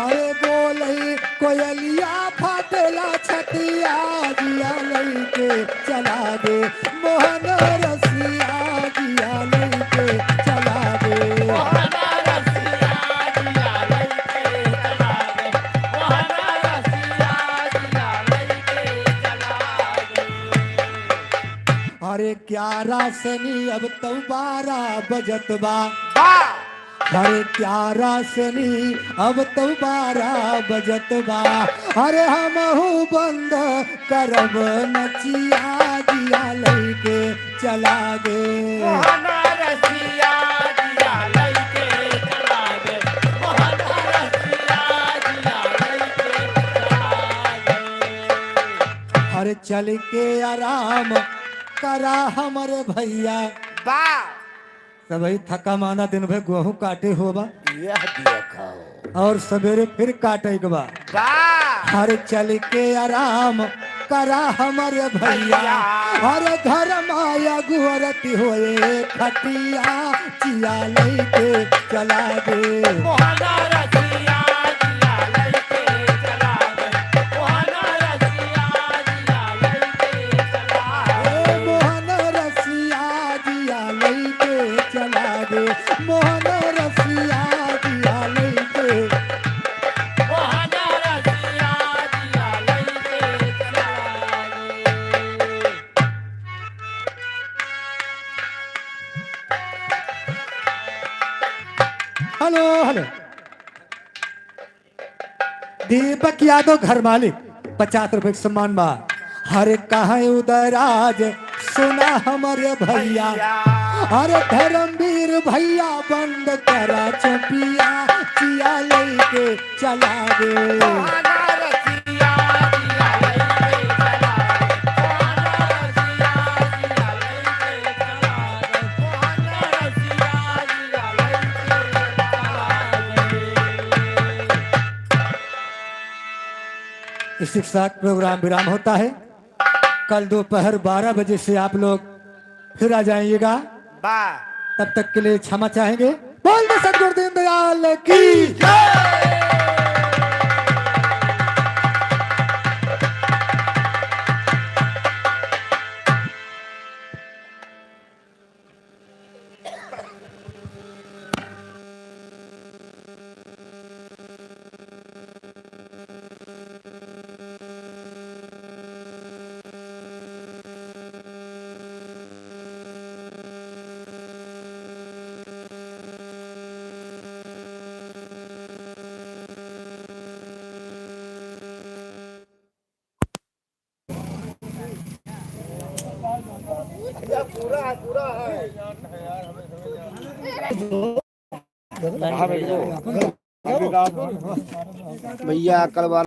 अरे बोले कोयलिया फाटेला छतिया जिया लैके चला गे मोहन रसिया जिया लैके चला गे
मोहना रसिया जिया लइके चला गे मोहना रसिया जिया लइके चला गे
अरे क्या रासनी अब तो 12 बजत बा
बा
अरे क्या रासनी अब तो 12 बजत बा अरे हमहू बंद करब नचिया जिया लैके चला गे
मोहना रसिया जिया लइके चला गे मोहना रसिया जिया लइके चला गे
अरे चल के आराम करा हमारे भैया
बा
सबही थका माना दिन भर गेहूं काटे होबा
यह दिया खाओ
और सवेरे फिर काटे के बा
बा
अरे चल के आराम करा हमारे भैया अरे घर माया गुहरती होए खटिया चिया लैके चला गे
मोहना रसिया जिया लइके चला गे मोहना रसिया जिया लइके चला गे
ए मोहन रसिया जिया लैके चला गे मोहन रसिया जिया लैके
मोहना रसिया जिया लइके चला गे
हेलो हेलो दीपक यादव घर मालिक 50 रुपए का सम्मान बा हरे कहा उदयराज सुना हमारे भैया, अरे धर्मवीर भैया बंद करा चौपिया, चिया लेके चला दे।
आना रसिया जिया लइके चला आना रसिया जिया लइके चला आना रसिया जिया लइके चला।
इसी के साथ प्रोग्राम विराम होता है। कल दोपहर 12 बजे से आप लोग फिर आ जाइएगा।
वाह
तब तक के लिए क्षमा चाहेंगे। बोल दे सतगुरु दीनदयाल की जय।
भैया कल बार